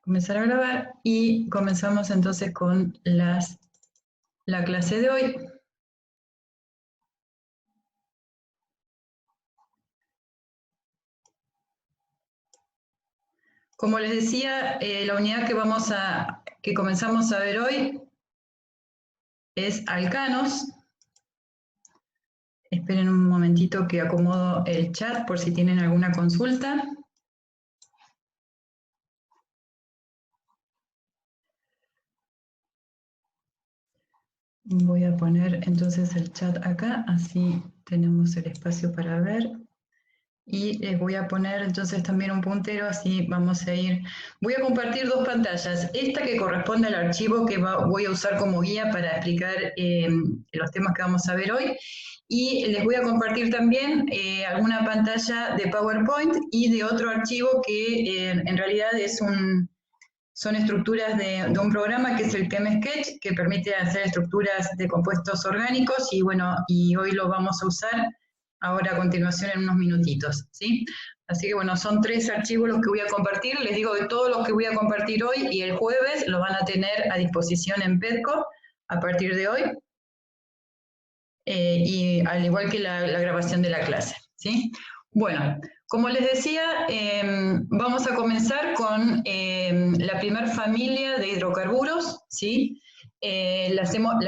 comenzar a grabar y comenzamos entonces con la clase de hoy. Como les decía, la unidad que comenzamos a ver hoy es alcanos. Esperen un momentito que acomodo el chat por si tienen alguna consulta. Voy a poner entonces el chat acá, así tenemos el espacio para ver. Y les voy a poner entonces también un puntero, así vamos a ir. Voy a compartir dos pantallas. Esta que corresponde al archivo que voy a usar como guía para explicar los temas que vamos a ver hoy. Y les voy a compartir también alguna pantalla de PowerPoint y de otro archivo que en realidad son estructuras de un programa que es el ChemSketch, que permite hacer estructuras de compuestos orgánicos y bueno, y hoy lo vamos a usar ahora a continuación en unos minutitos, ¿sí? Así que bueno, son 3 archivos los que voy a compartir. Les digo que todos los que voy a compartir hoy y el jueves los van a tener a disposición en Pedco a partir de hoy, y al igual que la grabación de la clase, ¿sí? Bueno, como les decía, vamos a comenzar con la primera familia de hidrocarburos, ¿sí? La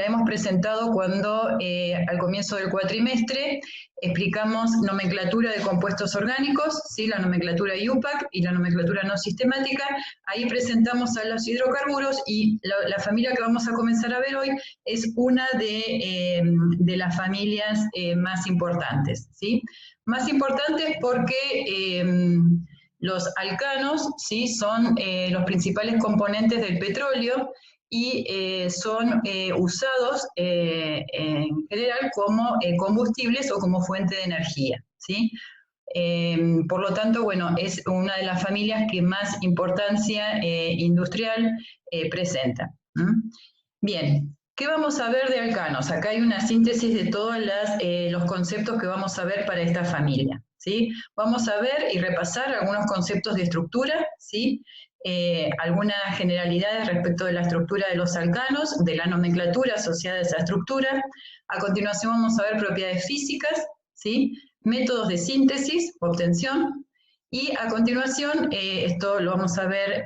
hemos presentado cuando al comienzo del cuatrimestre explicamos nomenclatura de compuestos orgánicos, ¿sí? La nomenclatura IUPAC y la nomenclatura no sistemática. Ahí presentamos a los hidrocarburos y la familia que vamos a comenzar a ver hoy es una de las familias más importantes, ¿sí? Más importantes porque los alcanos, ¿sí? Son los principales componentes del petróleo y son usados en general como combustibles o como fuente de energía, ¿sí? Por lo tanto, bueno, es una de las familias que más importancia industrial presenta. Bien, ¿qué vamos a ver de alcanos? Acá hay una síntesis de todos los conceptos que vamos a ver para esta familia, ¿sí? Vamos a ver y repasar algunos conceptos de estructura, ¿sí? Algunas generalidades respecto de la estructura de los alcanos, de la nomenclatura asociada a esa estructura. A continuación vamos a ver propiedades físicas, ¿sí? Métodos de síntesis, obtención, y a continuación, esto lo vamos a ver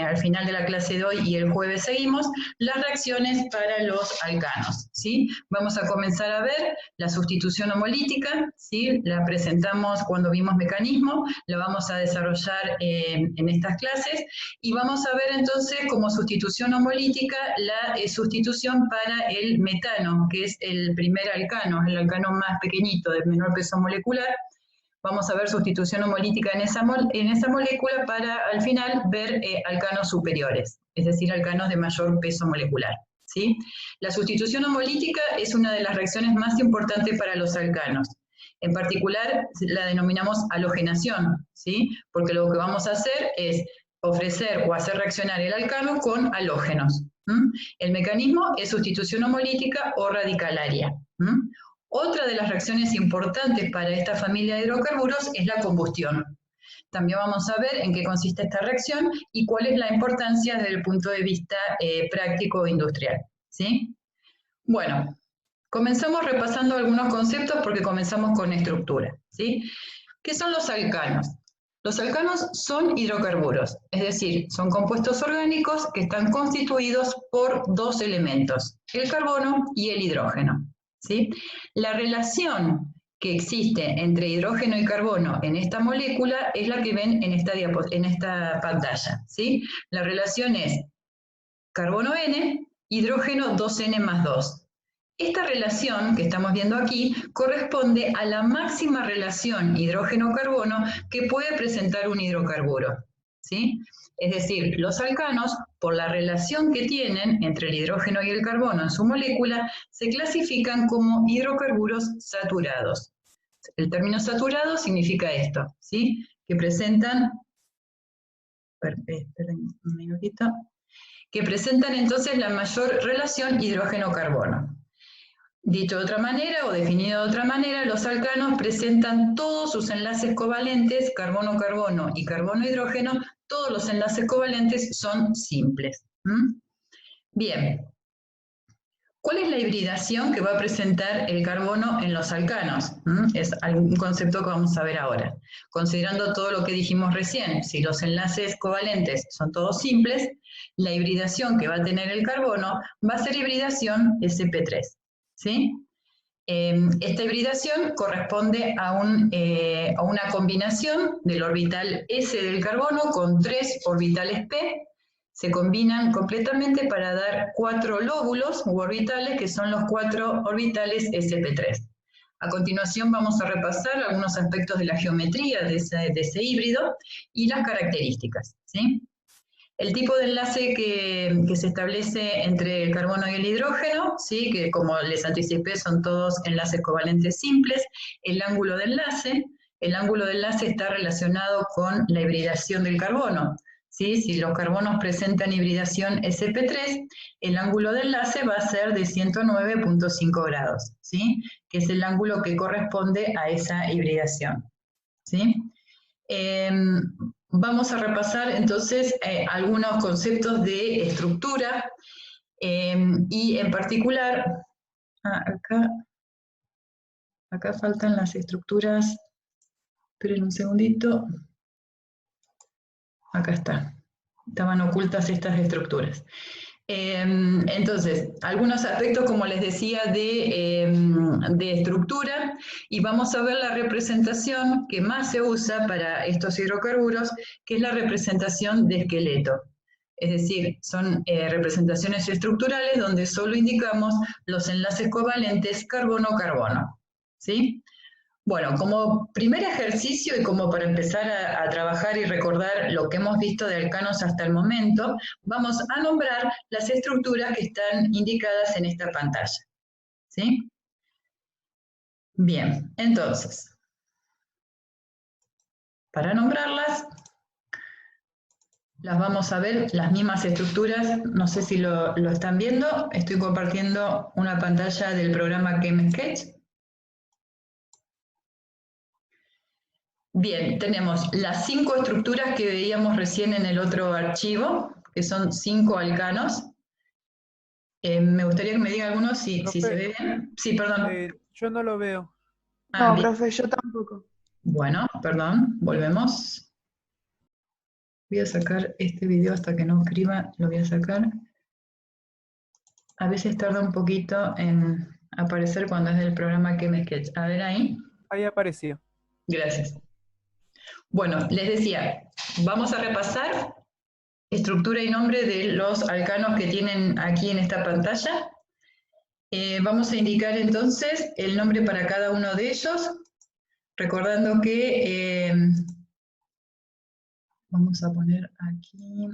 al final de la clase de hoy y el jueves seguimos, las reacciones para los alcanos, ¿sí? Vamos a comenzar a ver la sustitución homolítica, ¿sí? La presentamos cuando vimos mecanismo, la vamos a desarrollar en estas clases y vamos a ver entonces como sustitución homolítica la sustitución para el metano, que es el primer alcano, el alcano más pequeñito, de menor peso molecular. Vamos a ver sustitución homolítica en esa molécula para al final ver alcanos superiores, es decir, alcanos de mayor peso molecular, ¿sí? La sustitución homolítica es una de las reacciones más importantes para los alcanos. En particular la denominamos halogenación, ¿sí? Porque lo que vamos a hacer es ofrecer o hacer reaccionar el alcano con halógenos. El mecanismo es sustitución homolítica o radicalaria. Otra de las reacciones importantes para esta familia de hidrocarburos es la combustión. También vamos a ver en qué consiste esta reacción y cuál es la importancia desde el punto de vista práctico e industrial, ¿sí? Bueno, comenzamos repasando algunos conceptos porque comenzamos con estructura, ¿sí? ¿Qué son los alcanos? Los alcanos son hidrocarburos, es decir, son compuestos orgánicos que están constituidos por 2 elementos, el carbono y el hidrógeno. ¿Sí? La relación que existe entre hidrógeno y carbono en esta molécula es la que ven en esta pantalla, ¿sí? La relación es carbono N, hidrógeno 2N más 2. Esta relación que estamos viendo aquí corresponde a la máxima relación hidrógeno-carbono que puede presentar un hidrocarburo, ¿sí? Es decir, los alcanos, por la relación que tienen entre el hidrógeno y el carbono en su molécula, se clasifican como hidrocarburos saturados. El término saturado significa esto, ¿sí? Que presentan, esperen un minutito, que presentan entonces la mayor relación hidrógeno-carbono. Dicho de otra manera o definido de otra manera, los alcanos presentan todos sus enlaces covalentes, carbono-carbono y carbono-hidrógeno, todos los enlaces covalentes son simples. Bien. ¿Cuál es la hibridación que va a presentar el carbono en los alcanos? Es un concepto que vamos a ver ahora. Considerando todo lo que dijimos recién, si los enlaces covalentes son todos simples, la hibridación que va a tener el carbono va a ser hibridación sp3. ¿Sí? Esta hibridación corresponde a una combinación del orbital s del carbono con 3 orbitales p. Se combinan completamente para dar 4 lóbulos u orbitales, que son los 4 orbitales sp3. A continuación vamos a repasar algunos aspectos de la geometría de ese híbrido y las características, ¿sí? El tipo de enlace que se establece entre el carbono y el hidrógeno, ¿sí? Que como les anticipé son todos enlaces covalentes simples, el ángulo de enlace está relacionado con la hibridación del carbono. ¿Sí? Si los carbonos presentan hibridación sp3, el ángulo de enlace va a ser de 109.5 grados, ¿sí? Que es el ángulo que corresponde a esa hibridación, ¿sí? Vamos a repasar entonces algunos conceptos de estructura y en particular, acá faltan las estructuras, esperen un segundito. Acá está. Estaban ocultas estas estructuras. Entonces, algunos aspectos, como les decía, de estructura, y vamos a ver la representación que más se usa para estos hidrocarburos, que es la representación de esqueleto. Es decir, son representaciones estructurales donde solo indicamos los enlaces covalentes carbono-carbono. ¿Sí? Bueno, como primer ejercicio y como para empezar a trabajar y recordar lo que hemos visto de alcanos hasta el momento, vamos a nombrar las estructuras que están indicadas en esta pantalla. ¿Sí? Bien, entonces, para nombrarlas, las vamos a ver, las mismas estructuras, no sé si lo están viendo, estoy compartiendo una pantalla del programa ChemSketch. Bien, tenemos las 5 estructuras que veíamos recién en el otro archivo, que son 5 alcanos. Me gustaría que me diga algunos si se ve bien. Sí, perdón. Yo no lo veo. No, Bien. profe, yo tampoco. Bueno, perdón, volvemos. Voy a sacar este video hasta que no escriba, lo voy a sacar. A veces tarda un poquito en aparecer cuando es del programa ChemSketch. A ver ahí. Ahí apareció. Gracias. Bueno, les decía, vamos a repasar estructura y nombre de los alcanos que tienen aquí en esta pantalla. Vamos a indicar entonces el nombre para cada uno de ellos, recordando que, vamos a poner aquí,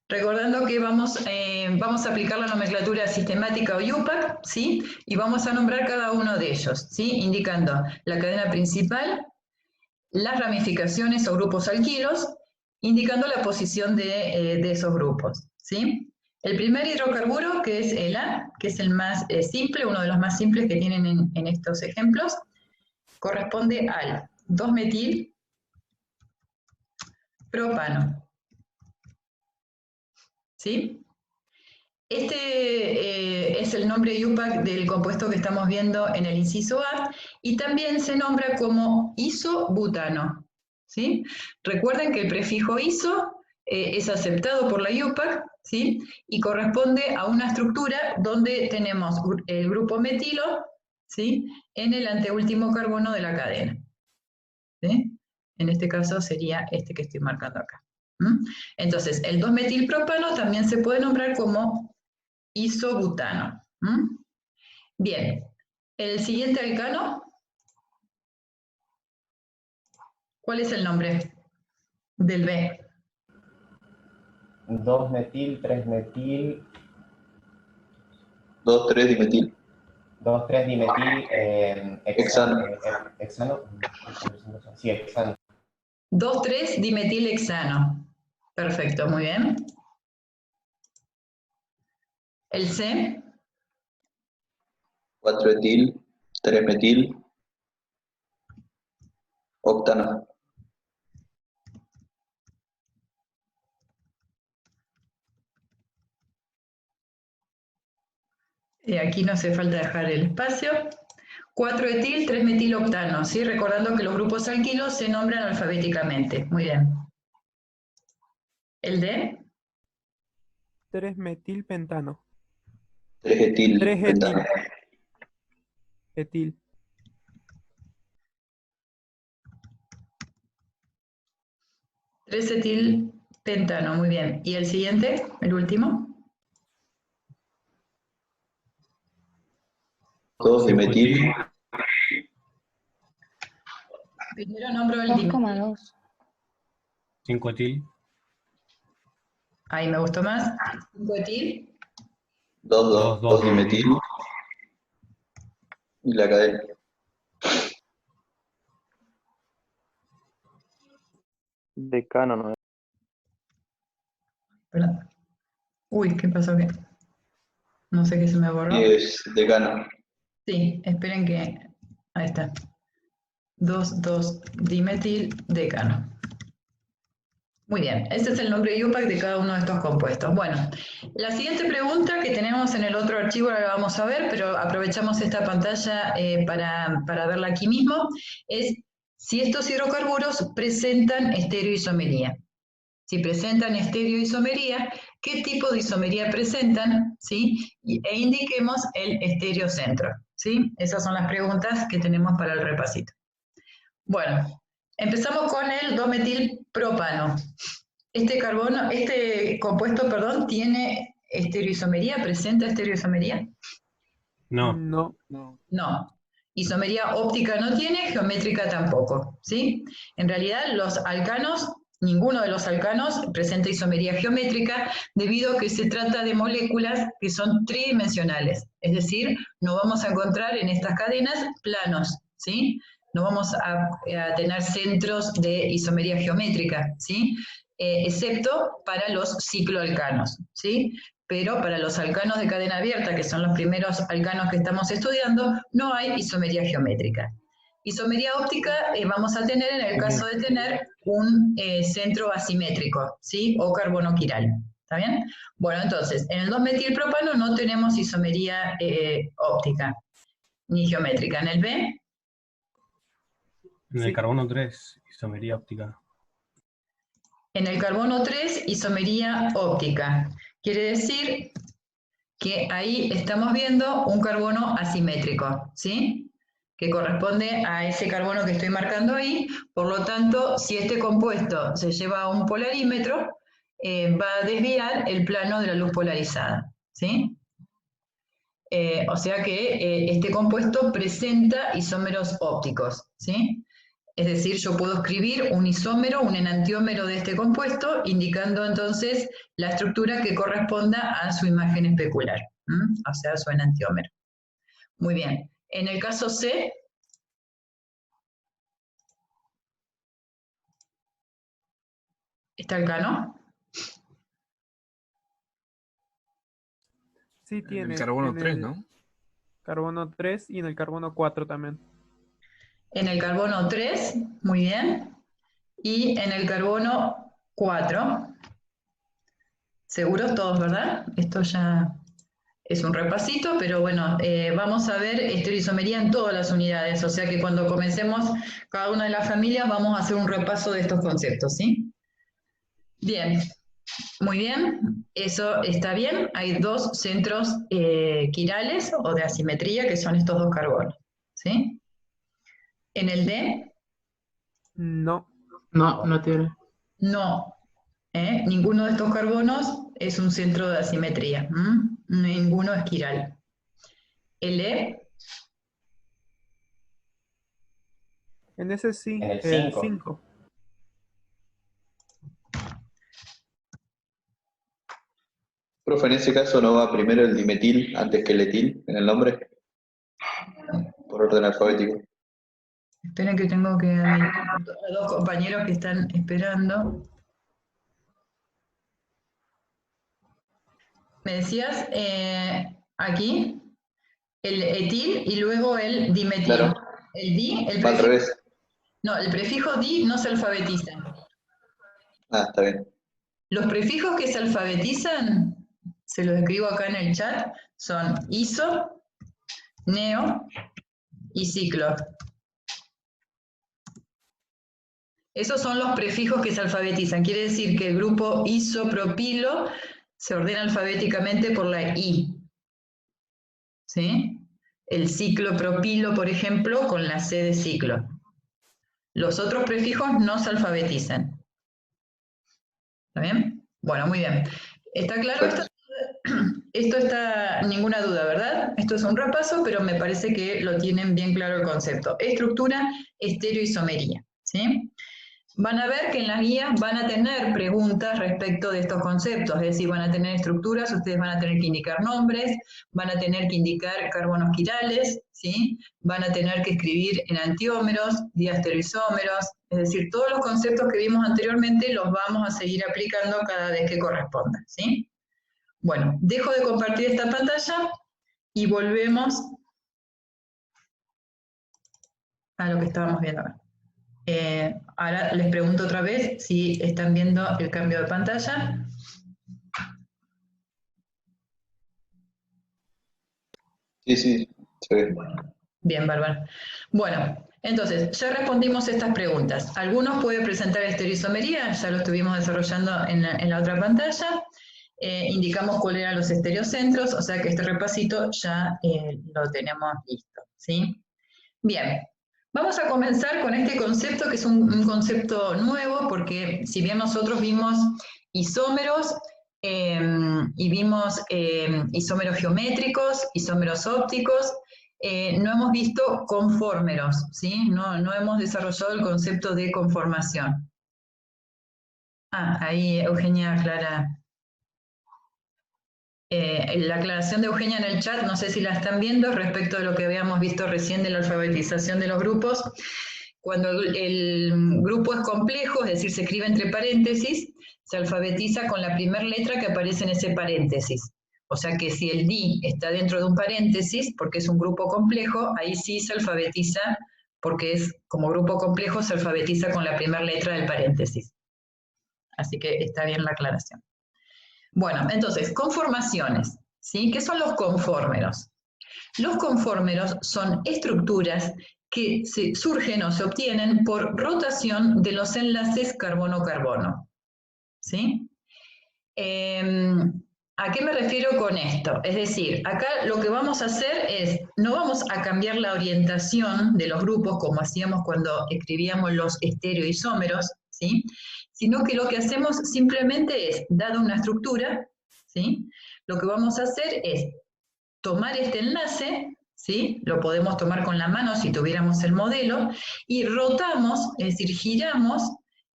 recordando que vamos a aplicar la nomenclatura sistemática o IUPAC, ¿sí? Y vamos a nombrar cada uno de ellos, ¿sí? Indicando la cadena principal, las ramificaciones o grupos alquilos, indicando la posición de esos grupos, ¿sí? El primer hidrocarburo, que es el A, que es el más simple, uno de los más simples que tienen en estos ejemplos, corresponde al 2-metil propano, ¿sí? Este es el nombre IUPAC del compuesto que estamos viendo en el inciso A, y también se nombra como isobutano, ¿sí? Recuerden que el prefijo iso es aceptado por la IUPAC, ¿sí? Y corresponde a una estructura donde tenemos el grupo metilo, ¿sí? En el anteúltimo carbono de la cadena, ¿sí? En este caso sería este que estoy marcando acá. Entonces, el 2-metilpropano también se puede nombrar como isobutano. Bien, el siguiente alcano, ¿cuál es el nombre del B? 2-metil, 3-metil, 2,3-dimetil. 2,3-dimetil, Hexano. hexano. Sí, hexano. 2,3-dimetilhexano. Perfecto, muy bien. El C. 4-etil, 3-metil, octano. Aquí no hace falta dejar el espacio. 4-etil, 3-metiloctano, ¿sí? Recordando que los grupos alquilos se nombran alfabéticamente. Muy bien. ¿El D? 3-metilpentano. 3-etil 3-etil. pentano. Etil. Pentano, muy bien. ¿Y el siguiente? ¿El último? 2-dimetil. Primero nombro el dimetil. 2,2. 5-etil. Ahí me gustó más. 5-etil. 2-dimetil. Y la cadena. Decano, ¿no? Perdón. Uy, ¿qué pasó? No sé qué se me borró. Y es decano. Sí, esperen que... Ahí está. 2,2-dimetil decano. Muy bien, este es el nombre IUPAC de cada uno de estos compuestos. Bueno, la siguiente pregunta que tenemos en el otro archivo ahora la vamos a ver, pero aprovechamos esta pantalla para verla aquí mismo, es si estos hidrocarburos presentan estereoisomería. Si presentan estereoisomería, ¿qué tipo de isomería presentan? ¿Sí? E indiquemos el estereocentro. ¿Sí? Esas son las preguntas que tenemos para el repasito. Bueno, empezamos con el 2-metilpropano. Este compuesto, perdón, ¿tiene estereoisomería? ¿Presenta estereoisomería? No. No. No. Isomería óptica no tiene, geométrica tampoco, ¿sí? En realidad los alcanos, ninguno de los alcanos presenta isomería geométrica debido a que se trata de moléculas que son tridimensionales, es decir, no vamos a encontrar en estas cadenas planos, ¿sí? No vamos a tener centros de isomería geométrica, ¿sí? Excepto para los cicloalcanos, ¿sí? Pero para los alcanos de cadena abierta, que son los primeros alcanos que estamos estudiando, no hay isomería geométrica. Isomería óptica vamos a tener en el caso de tener un centro asimétrico, ¿sí? O carbono quiral, ¿está bien? Bueno, entonces, en el 2-metilpropano no tenemos isomería óptica, ni geométrica. ¿En el B? En el Sí. carbono 3, isomería óptica. En el carbono 3, isomería óptica. Quiere decir que ahí estamos viendo un carbono asimétrico, ¿sí? Que corresponde a ese carbono que estoy marcando ahí. Por lo tanto, si este compuesto se lleva a un polarímetro, va a desviar el plano de la luz polarizada, ¿sí? O sea que este compuesto presenta isómeros ópticos, ¿sí? Es decir, yo puedo escribir un isómero, un enantiómero de este compuesto, indicando entonces la estructura que corresponda a su imagen especular, o sea, su enantiómero. Muy bien. En el caso C, ¿está alcano? Sí tiene. En el carbono en 3, el ¿no? Carbono 3 y en el carbono 4 también. En el carbono 3, muy bien. Y en el carbono 4. ¿Seguros todos, verdad? Esto ya es un repasito, pero bueno, vamos a ver estereoisomería en todas las unidades, o sea que cuando comencemos cada una de las familias vamos a hacer un repaso de estos conceptos, ¿sí? Bien, muy bien, eso está bien. Hay dos centros quirales o de asimetría que son estos dos carbonos, ¿sí? En el D, No. No tiene. no. Ninguno de estos carbonos es un centro de asimetría. Ninguno es quiral. El E, En ese sí. En el El 5. 5. Profe, en ese caso no va primero el dimetil antes que el etil en el nombre, por orden alfabético. esperen que tengo que habilitar a dos compañeros que están esperando. Me decías aquí el etil y luego el dimetil. Claro. El di, el Va al prefijo, revés. no, el prefijo di no se alfabetiza. Ah, está bien. Los prefijos que se alfabetizan, se los escribo acá en el chat, son iso, neo y ciclo. Esos son los prefijos que se alfabetizan. Quiere decir que el grupo isopropilo se ordena alfabéticamente por la I. ¿Sí? El ciclopropilo, por ejemplo, con la C de ciclo. Los otros prefijos no se alfabetizan. ¿Está bien? Bueno, muy bien. ¿Está claro esto? Esto está ninguna duda, ¿verdad? Esto es un repaso, pero me parece que lo tienen bien claro el concepto. Estructura, estereoisomería. ¿Sí? Van a ver que en las guías van a tener preguntas respecto de estos conceptos, es decir, van a tener estructuras, ustedes van a tener que indicar nombres, van a tener que indicar carbonos quirales, ¿sí? Van a tener que escribir enantiómeros, diastereoisómeros, es decir, todos los conceptos que vimos anteriormente los vamos a seguir aplicando cada vez que corresponda, ¿sí? Bueno, dejo de compartir esta pantalla y volvemos a lo que estábamos viendo acá. Ahora les pregunto otra vez si están viendo el cambio de pantalla. Sí, sí, se ve. Bien, Bárbara. Bueno, entonces, ya respondimos estas preguntas. ¿Algunos pueden presentar estereoisomería? Ya lo estuvimos desarrollando en la otra pantalla. Indicamos cuáles eran los estereocentros, o sea que este repasito ya lo tenemos listo, ¿sí? Bien. Vamos a comenzar con este concepto, que es un concepto nuevo, porque si bien nosotros vimos isómeros y vimos isómeros geométricos, isómeros ópticos, no hemos visto conformeros, ¿sí? No hemos desarrollado el concepto de conformación. Ah, ahí Eugenia aclara. La aclaración de Eugenia en el chat, no sé si la están viendo, respecto de lo que habíamos visto recién de la alfabetización de los grupos. Cuando el grupo es complejo, es decir, se escribe entre paréntesis, se alfabetiza con la primera letra que aparece en ese paréntesis. O sea que si el di está dentro de un paréntesis, porque es un grupo complejo, ahí sí se alfabetiza, porque es como grupo complejo, se alfabetiza con la primera letra del paréntesis. Así que está bien la aclaración. Bueno, entonces, conformaciones, ¿sí? ¿Qué son los conformeros? Los conformeros son estructuras que surgen o se obtienen por rotación de los enlaces carbono-carbono, ¿sí? ¿A qué me refiero con esto? Es decir, acá lo que vamos a hacer es, no vamos a cambiar la orientación de los grupos como hacíamos cuando escribíamos los estereoisómeros, ¿sí? Sino que lo que hacemos simplemente es, dada una estructura, ¿sí? Lo que vamos a hacer es tomar este enlace, ¿sí? Lo podemos tomar con la mano si tuviéramos el modelo, y rotamos, es decir, giramos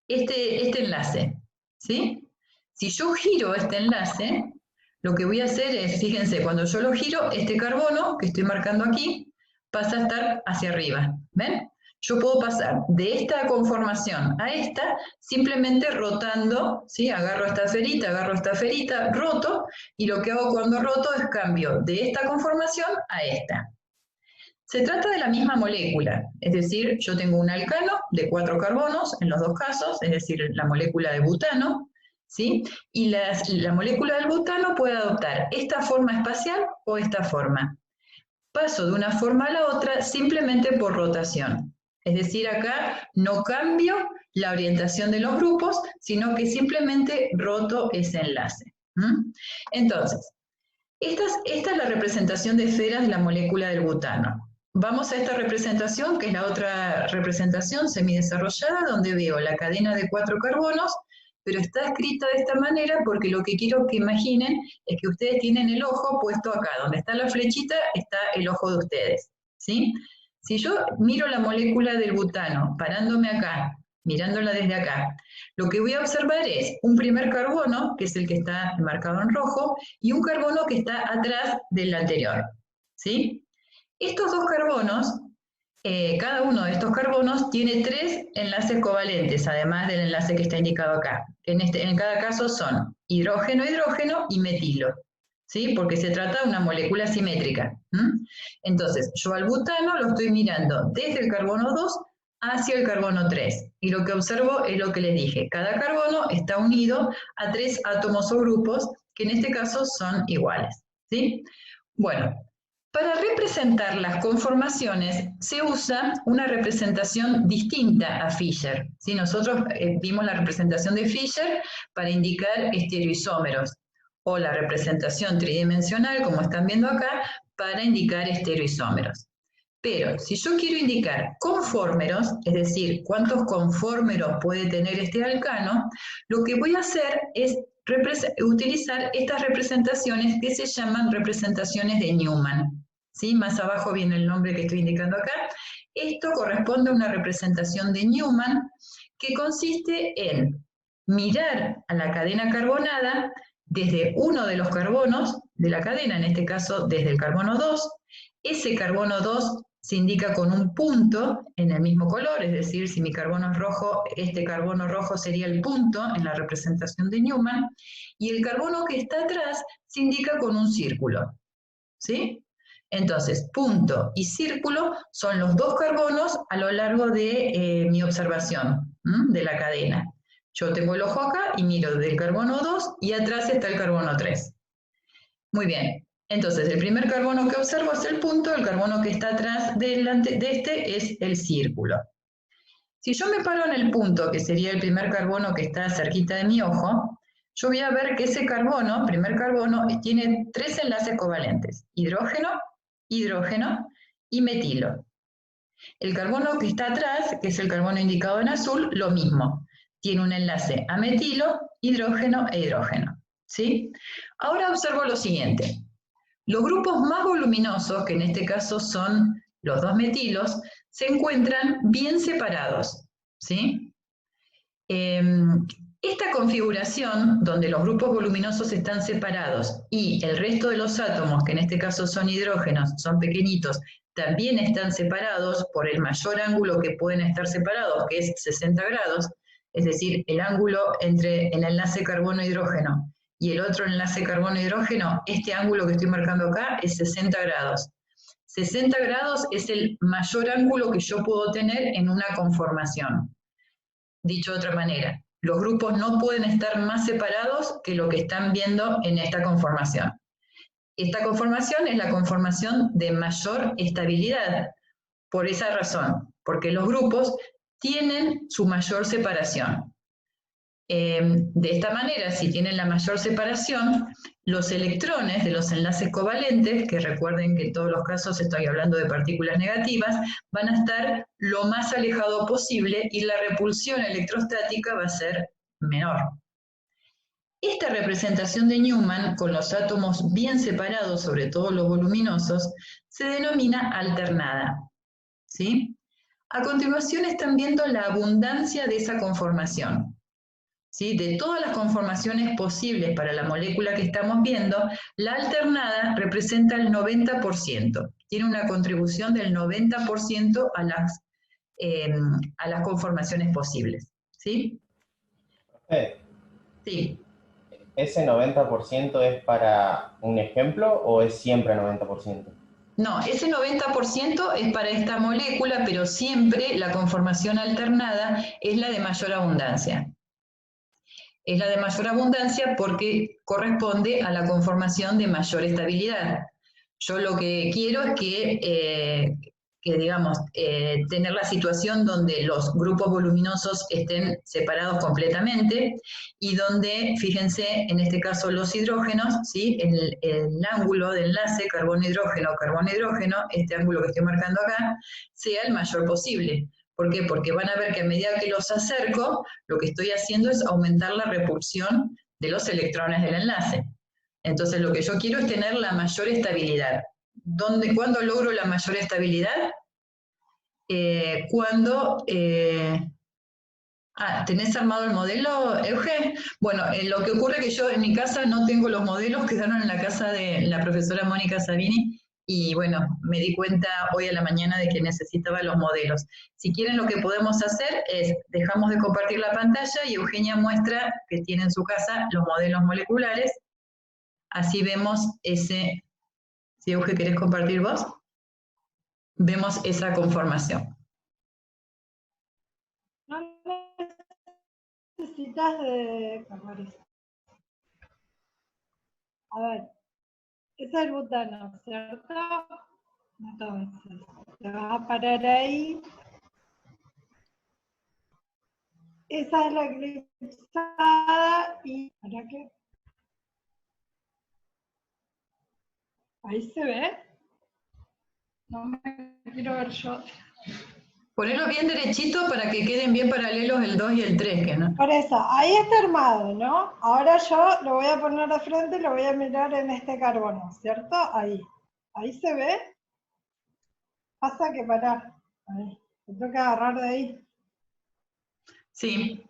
este enlace, ¿sí? Si yo giro este enlace, lo que voy a hacer es, fíjense, cuando yo lo giro, este carbono que estoy marcando aquí pasa a estar hacia arriba, ¿ven? Yo puedo pasar de esta conformación a esta simplemente rotando, ¿sí? Agarro esta esferita, roto, y lo que hago cuando roto es cambio de esta conformación a esta. Se trata de la misma molécula, es decir, yo tengo un alcano de 4 carbonos en los dos casos, es decir, la molécula de butano, ¿sí? Y la molécula del butano puede adoptar esta forma espacial o esta forma. Paso de una forma a la otra simplemente por rotación. Es decir, acá no cambio la orientación de los grupos, sino que simplemente roto ese enlace. Entonces, esta es la representación de esferas de la molécula del butano. Vamos a esta representación, que es la otra representación semidesarrollada, donde veo la cadena de 4 carbonos, pero está escrita de esta manera porque lo que quiero que imaginen es que ustedes tienen el ojo puesto acá. Donde está la flechita está el ojo de ustedes, ¿sí? Si yo miro la molécula del butano, parándome acá, mirándola desde acá, lo que voy a observar es un primer carbono, que es el que está marcado en rojo, y un carbono que está atrás del anterior, ¿sí? Estos dos carbonos, cada uno de estos carbonos tiene 3 enlaces covalentes, además del enlace que está indicado acá. En cada caso son hidrógeno-hidrógeno y metilo, ¿sí? Porque se trata de una molécula simétrica. Entonces, yo al butano lo estoy mirando desde el carbono 2 hacia el carbono 3. Y lo que observo es lo que les dije. Cada carbono está unido a 3 átomos o grupos, que en este caso son iguales, ¿sí? Bueno, para representar las conformaciones se usa una representación distinta a Fisher. ¿Sí? Nosotros vimos la representación de Fisher para indicar estereoisómeros, o la representación tridimensional, como están viendo acá, para indicar estereoisómeros. Pero si yo quiero indicar conformeros, es decir, cuántos conformeros puede tener este alcano, lo que voy a hacer es utilizar estas representaciones que se llaman representaciones de Newman. ¿Sí? Más abajo viene el nombre que estoy indicando acá. Esto corresponde a una representación de Newman que consiste en mirar a la cadena carbonada desde uno de los carbonos de la cadena, en este caso desde el carbono 2. Ese carbono 2 se indica con un punto en el mismo color, es decir, si mi carbono es rojo, este carbono rojo sería el punto en la representación de Newman, y el carbono que está atrás se indica con un círculo. ¿Sí? Entonces, punto y círculo son los dos carbonos a lo largo de mi observación de la cadena. Yo tengo el ojo acá y miro del carbono 2 y atrás está el carbono 3. Muy bien. Entonces, el primer carbono que observo es el punto, el carbono que está atrás de este es el círculo. Si yo me paro en el punto, que sería el primer carbono que está cerquita de mi ojo, yo voy a ver que ese carbono, primer carbono, tiene 3 enlaces covalentes: hidrógeno, hidrógeno y metilo. El carbono que está atrás, que es el carbono indicado en azul, lo mismo. Tiene un enlace a metilo, hidrógeno e hidrógeno. ¿Sí? Ahora observo lo siguiente. Los grupos más voluminosos, que en este caso son los 2 metilos, se encuentran bien separados. ¿Sí? Esta configuración, donde los grupos voluminosos están separados y el resto de los átomos, que en este caso son hidrógenos, son pequeñitos, también están separados por el mayor ángulo que pueden estar separados, que es 60 grados, es decir, el ángulo entre el enlace carbono-hidrógeno y el otro enlace carbono-hidrógeno, este ángulo que estoy marcando acá es 60 grados. 60 grados es el mayor ángulo que yo puedo tener en una conformación. Dicho de otra manera, los grupos no pueden estar más separados que lo que están viendo en esta conformación. Esta conformación es la conformación de mayor estabilidad, por esa razón, porque los grupos tienen su mayor separación. De esta manera, si tienen la mayor separación, los electrones de los enlaces covalentes, que recuerden que en todos los casos estoy hablando de partículas negativas, van a estar lo más alejado posible y la repulsión electrostática va a ser menor. Esta representación de Newman, con los átomos bien separados, sobre todo los voluminosos, se denomina alternada. ¿Sí? A continuación están viendo la abundancia de esa conformación. ¿Sí? De todas las conformaciones posibles para la molécula que estamos viendo, la alternada representa el 90%. Tiene una contribución del 90% a las conformaciones posibles. ¿Sí? Sí. ¿Ese 90% es para un ejemplo o es siempre 90%? No, ese 90% es para esta molécula, pero siempre la conformación alternada es la de mayor abundancia. Es la de mayor abundancia porque corresponde a la conformación de mayor estabilidad. Yo lo que quiero es digamos, tener la situación donde los grupos voluminosos estén separados completamente y donde, fíjense, en este caso los hidrógenos, ¿sí? el ángulo de enlace carbono-hidrógeno, carbono-hidrógeno, este ángulo que estoy marcando acá, sea el mayor posible. ¿Por qué? Porque van a ver que a medida que los acerco, lo que estoy haciendo es aumentar la repulsión de los electrones del enlace. Entonces lo que yo quiero es tener la mayor estabilidad. ¿Cuándo logro la mayor estabilidad? ¿Tenés armado el modelo, Euge? Bueno, lo que ocurre es que yo en mi casa no tengo los modelos, quedaron en la casa de la profesora Mónica Sabini, y bueno, me di cuenta hoy a la mañana de que necesitaba los modelos. Si quieren, lo que podemos hacer es, dejamos de compartir la pantalla y Eugenia muestra que tiene en su casa los modelos moleculares. Así vemos ese, si Euge querés compartir vos, vemos esa conformación. No necesitas de... A ver, Ese es el butano, ¿cierto? Entonces, te vas a parar ahí. Esa es la eclipsada y... ¿Para qué? ¿Ahí se ve? No me quiero ver yo. Ponelo bien derechito para que queden bien paralelos el 2 y el 3, que no. Por eso, ahí está armado, ¿no? Ahora yo lo voy a poner de frente y lo voy a mirar en este carbono, ¿cierto? Ahí. ¿Ahí se ve? Pasa que pará. Ahí. Me tengo que agarrar de ahí. Sí.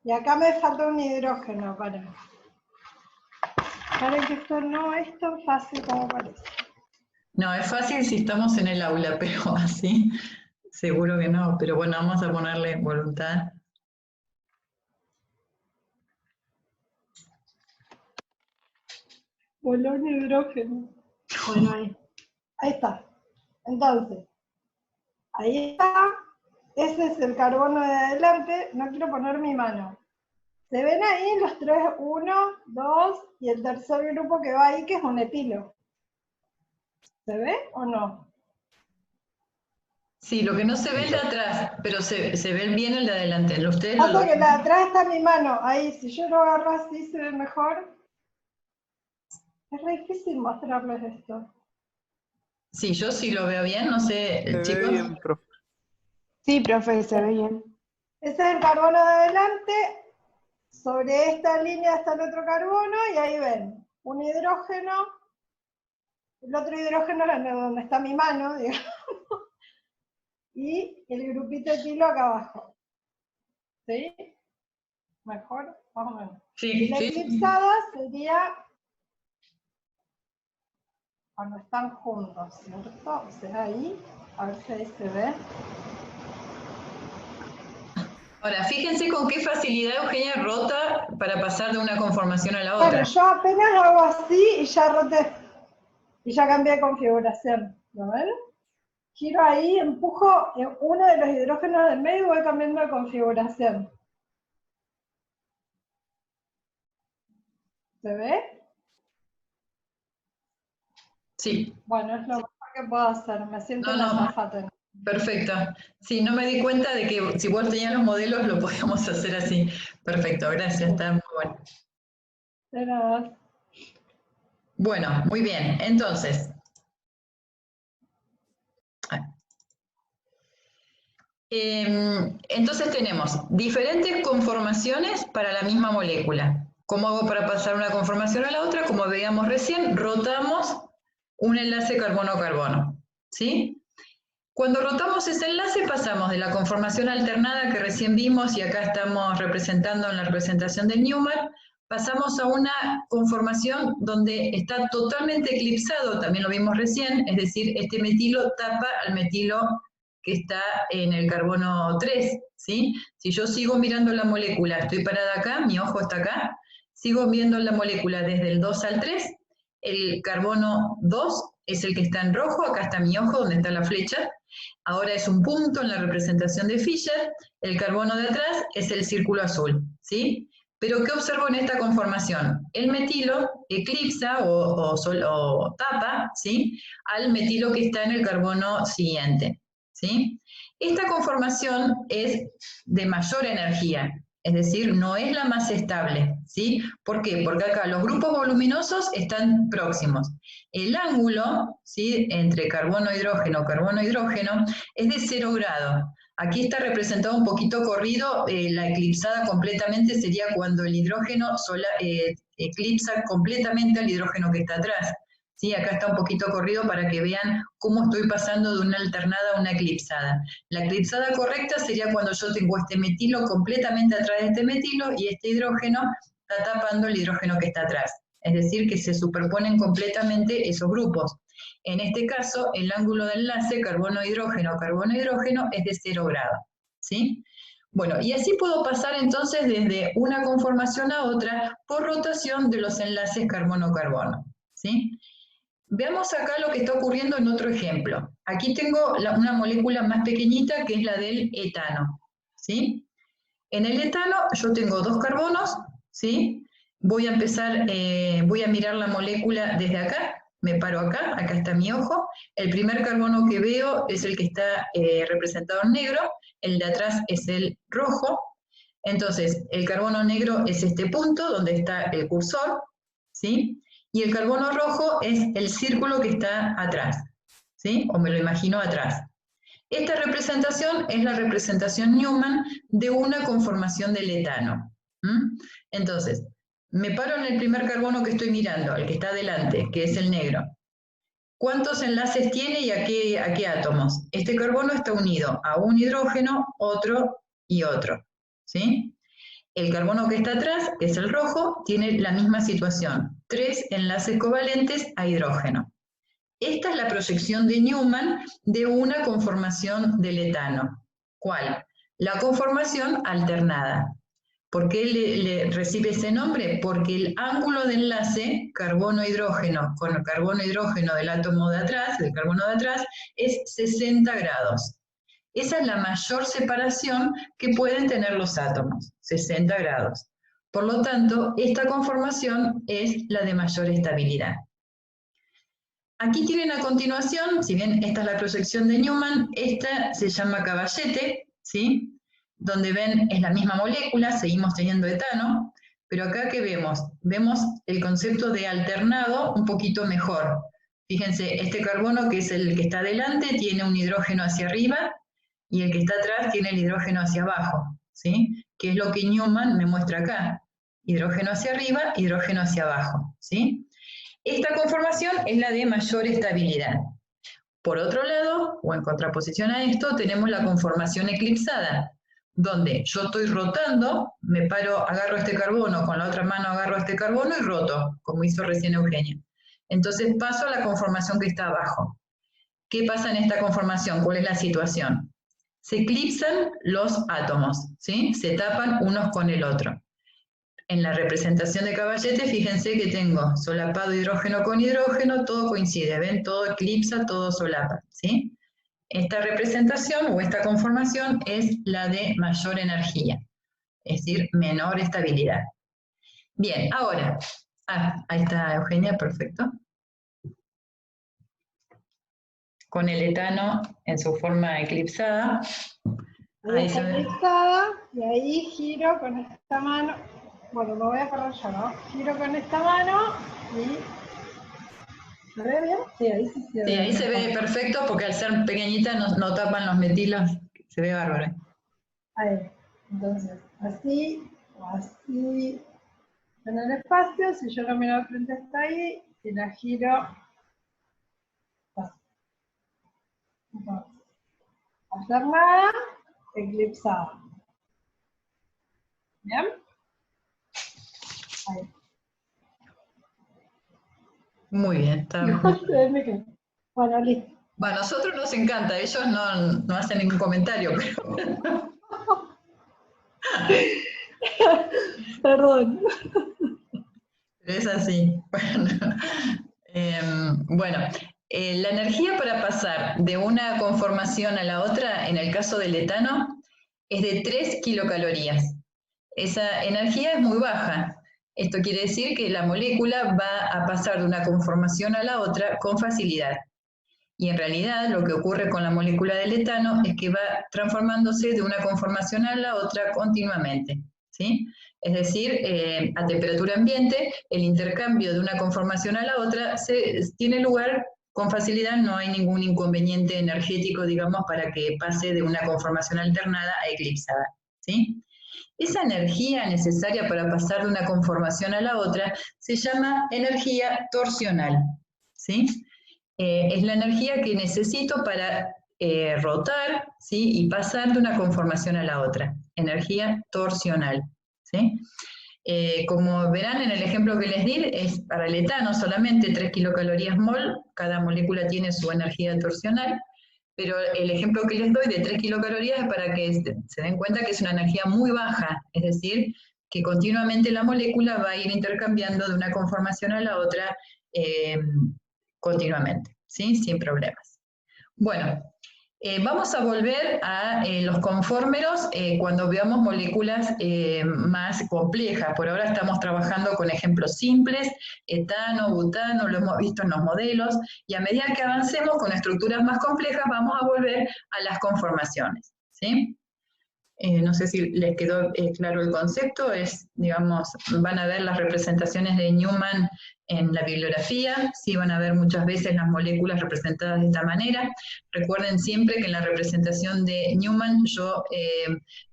Y acá me falta un hidrógeno, para que esto no es tan fácil como parece. No, es fácil si estamos en el aula, pero así seguro que no. Pero bueno, vamos a ponerle voluntad. Voló un hidrógeno. Bueno, ahí. Ahí está. Entonces, ahí está. Ese es el carbono de adelante. No quiero poner mi mano. ¿Se ven ahí los tres? 1, 2 y el tercer grupo que va ahí, que es un etilo. ¿Se ve o no? Sí, lo que no se ve es de atrás, pero se ve bien el de adelante. Ustedes lo Pasa que ven. la de atrás está mi mano. Ahí, si yo lo agarro así, se ve mejor. Es re difícil mostrarles esto. Sí, yo sí lo veo bien, no sé, Se ve chicos. bien, profe. Sí, profe, se ve bien. Ese es el carbono de adelante. Sobre esta línea está el otro carbono y ahí ven un hidrógeno. El otro hidrógeno es donde está mi mano, digamos. Y el grupito etilo acá abajo. ¿Sí? ¿Mejor? Más o menos. Sí, Y la sí. eclipsada sería cuando están juntos, ¿cierto? O sea, ahí, a ver si ahí se ve. Ahora, fíjense con qué facilidad Eugenia rota para pasar de una conformación a la Bueno, otra. yo apenas hago así y ya roté. Y ya cambié de configuración. ¿Lo ven? Giro ahí, empujo en uno de los hidrógenos del medio y voy cambiando de configuración. ¿Se ve? Sí, Bueno, es lo mejor que puedo hacer. Me siento No, una no. azafata. perfecto. Sí, no me di cuenta de que si vos tenías los modelos lo podíamos hacer así. Perfecto, gracias, está muy bueno. De nada. Bueno, muy bien. Entonces, tenemos diferentes conformaciones para la misma molécula. ¿Cómo hago para pasar una conformación a la otra? Como veíamos recién, rotamos un enlace carbono-carbono, ¿sí? Cuando rotamos ese enlace pasamos de la conformación alternada que recién vimos y acá estamos representando en la representación de Newman, pasamos a una conformación donde está totalmente eclipsado, también lo vimos recién, es decir, este metilo tapa al metilo que está en el carbono 3, ¿sí? Si yo sigo mirando la molécula, estoy parada acá, mi ojo está acá, sigo viendo la molécula desde el 2 al 3, el carbono 2 es el que está en rojo, acá está mi ojo donde está la flecha, ahora es un punto en la representación de Fischer, el carbono de atrás es el círculo azul, ¿sí? Pero ¿qué observo en esta conformación? El metilo eclipsa o tapa, ¿sí? Al metilo que está en el carbono siguiente, ¿sí? Esta conformación es de mayor energía, es decir, no es la más estable, ¿sí? ¿Por qué? Porque acá los grupos voluminosos están próximos. El ángulo, ¿sí? Entre carbono-hidrógeno es de 0 grados. Aquí está representado un poquito corrido, la eclipsada completamente sería cuando el hidrógeno eclipsa completamente al hidrógeno que está atrás. ¿Sí? Acá está un poquito corrido para que vean cómo estoy pasando de una alternada a una eclipsada. La eclipsada correcta sería cuando yo tengo este metilo completamente atrás de este metilo y este hidrógeno está tapando el hidrógeno que está atrás. Es decir, que se superponen completamente esos grupos. En este caso, el ángulo de enlace carbono-hidrógeno es de 0 grados. ¿Sí? Bueno, y así puedo pasar entonces desde una conformación a otra por rotación de los enlaces carbono-carbono. ¿Sí? Veamos acá lo que está ocurriendo en otro ejemplo. Aquí tengo una molécula más pequeñita que es la del etano. ¿Sí? En el etano yo tengo 2 carbonos, ¿sí? voy a empezar, voy a mirar la molécula desde acá, me paro acá, acá está mi ojo, el primer carbono que veo es el que está representado en negro, el de atrás es el rojo, entonces el carbono negro es este punto donde está el cursor, ¿sí? Y el carbono rojo es el círculo que está atrás, ¿sí? O me lo imagino atrás. Esta representación es la representación Newman de una conformación del etano. Entonces, me paro en el primer carbono que estoy mirando, el que está adelante, que es el negro. ¿Cuántos enlaces tiene y a qué átomos? Este carbono está unido a un hidrógeno, otro y otro, ¿sí? El carbono que está atrás, que es el rojo, tiene la misma situación, 3 enlaces covalentes a hidrógeno. Esta es la proyección de Newman de una conformación del etano. ¿Cuál? La conformación alternada. ¿Por qué le recibe ese nombre? Porque el ángulo de enlace carbono-hidrógeno con el carbono-hidrógeno del átomo de atrás, del carbono de atrás, es 60 grados. Esa es la mayor separación que pueden tener los átomos, 60 grados. Por lo tanto, esta conformación es la de mayor estabilidad. Aquí tienen a continuación, si bien esta es la proyección de Newman, esta se llama caballete, ¿sí? Donde ven es la misma molécula, seguimos teniendo etano, pero acá ¿qué vemos? Vemos el concepto de alternado un poquito mejor. Fíjense, este carbono que es el que está adelante tiene un hidrógeno hacia arriba y el que está atrás tiene el hidrógeno hacia abajo, ¿sí? Que es lo que Newman me muestra acá. Hidrógeno hacia arriba, hidrógeno hacia abajo, ¿sí? Esta conformación es la de mayor estabilidad. Por otro lado, o en contraposición a esto, tenemos la conformación eclipsada, donde yo estoy rotando, me paro, agarro este carbono, con la otra mano agarro este carbono y roto, como hizo recién Eugenia. Entonces paso a la conformación que está abajo. ¿Qué pasa en esta conformación? ¿Cuál es la situación? Se eclipsan los átomos, ¿sí? Se tapan unos con el otro. En la representación de caballete, fíjense que tengo solapado hidrógeno con hidrógeno, todo coincide, ¿ven? Todo eclipsa, todo solapa, ¿sí? Esta representación o esta conformación es la de mayor energía, es decir, menor estabilidad. Bien, ahora, ahí está Eugenia, perfecto. Con el etano en su forma eclipsada. Ahí está eclipsada, y ahí giro con esta mano. Bueno, me voy a agarrar yo, ¿no? Giro con esta mano y... ¿Se ve bien? Sí, ahí sí se ve. Sí, ahí se ve perfecto porque al ser pequeñita no tapan los metilos, se ve bárbaro. Ahí, entonces, así o así en el espacio, si yo lo miro de frente hasta ahí, y la giro, así. Entonces, alternada, eclipsada. ¿Bien? Ahí. Muy bien, está bien. Bueno, listo. Bueno, a nosotros nos encanta, ellos no hacen ningún comentario, pero... Perdón. Pero es así. Bueno, la energía para pasar de una conformación a la otra, en el caso del etano, es de 3 kilocalorías. Esa energía es muy baja. Esto quiere decir que la molécula va a pasar de una conformación a la otra con facilidad. Y en realidad lo que ocurre con la molécula del etano es que va transformándose de una conformación a la otra continuamente, ¿sí? Es decir, a temperatura ambiente, el intercambio de una conformación a la otra tiene lugar con facilidad, no hay ningún inconveniente energético, digamos, para que pase de una conformación alternada a eclipsada, ¿sí? Esa energía necesaria para pasar de una conformación a la otra se llama energía torsional, ¿sí? Es la energía que necesito para rotar, ¿sí? Y pasar de una conformación a la otra, energía torsional, ¿sí? Como verán en el ejemplo que les di, es para el etano solamente 3 kilocalorías mol, cada molécula tiene su energía torsional, pero el ejemplo que les doy de 3 kilocalorías es para que se den cuenta que es una energía muy baja, es decir, que continuamente la molécula va a ir intercambiando de una conformación a la otra continuamente, ¿sí? Sin problemas. Bueno, Vamos a volver a los conformeros cuando veamos moléculas más complejas. Por ahora estamos trabajando con ejemplos simples, etano, butano, lo hemos visto en los modelos, y a medida que avancemos con estructuras más complejas vamos a volver a las conformaciones, ¿sí? No sé si les quedó claro el concepto, digamos, van a ver las representaciones de Newman en la bibliografía, sí van a ver muchas veces las moléculas representadas de esta manera. Recuerden siempre que en la representación de Newman yo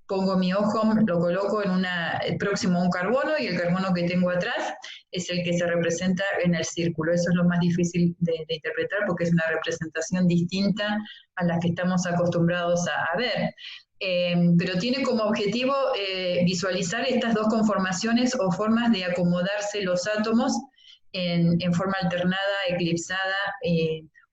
pongo mi ojo, lo coloco en próximo a un carbono, y el carbono que tengo atrás es el que se representa en el círculo. Eso es lo más difícil de interpretar porque es una representación distinta a la que estamos acostumbrados a ver. Pero tiene como objetivo visualizar estas dos conformaciones o formas de acomodarse los átomos en forma alternada, eclipsada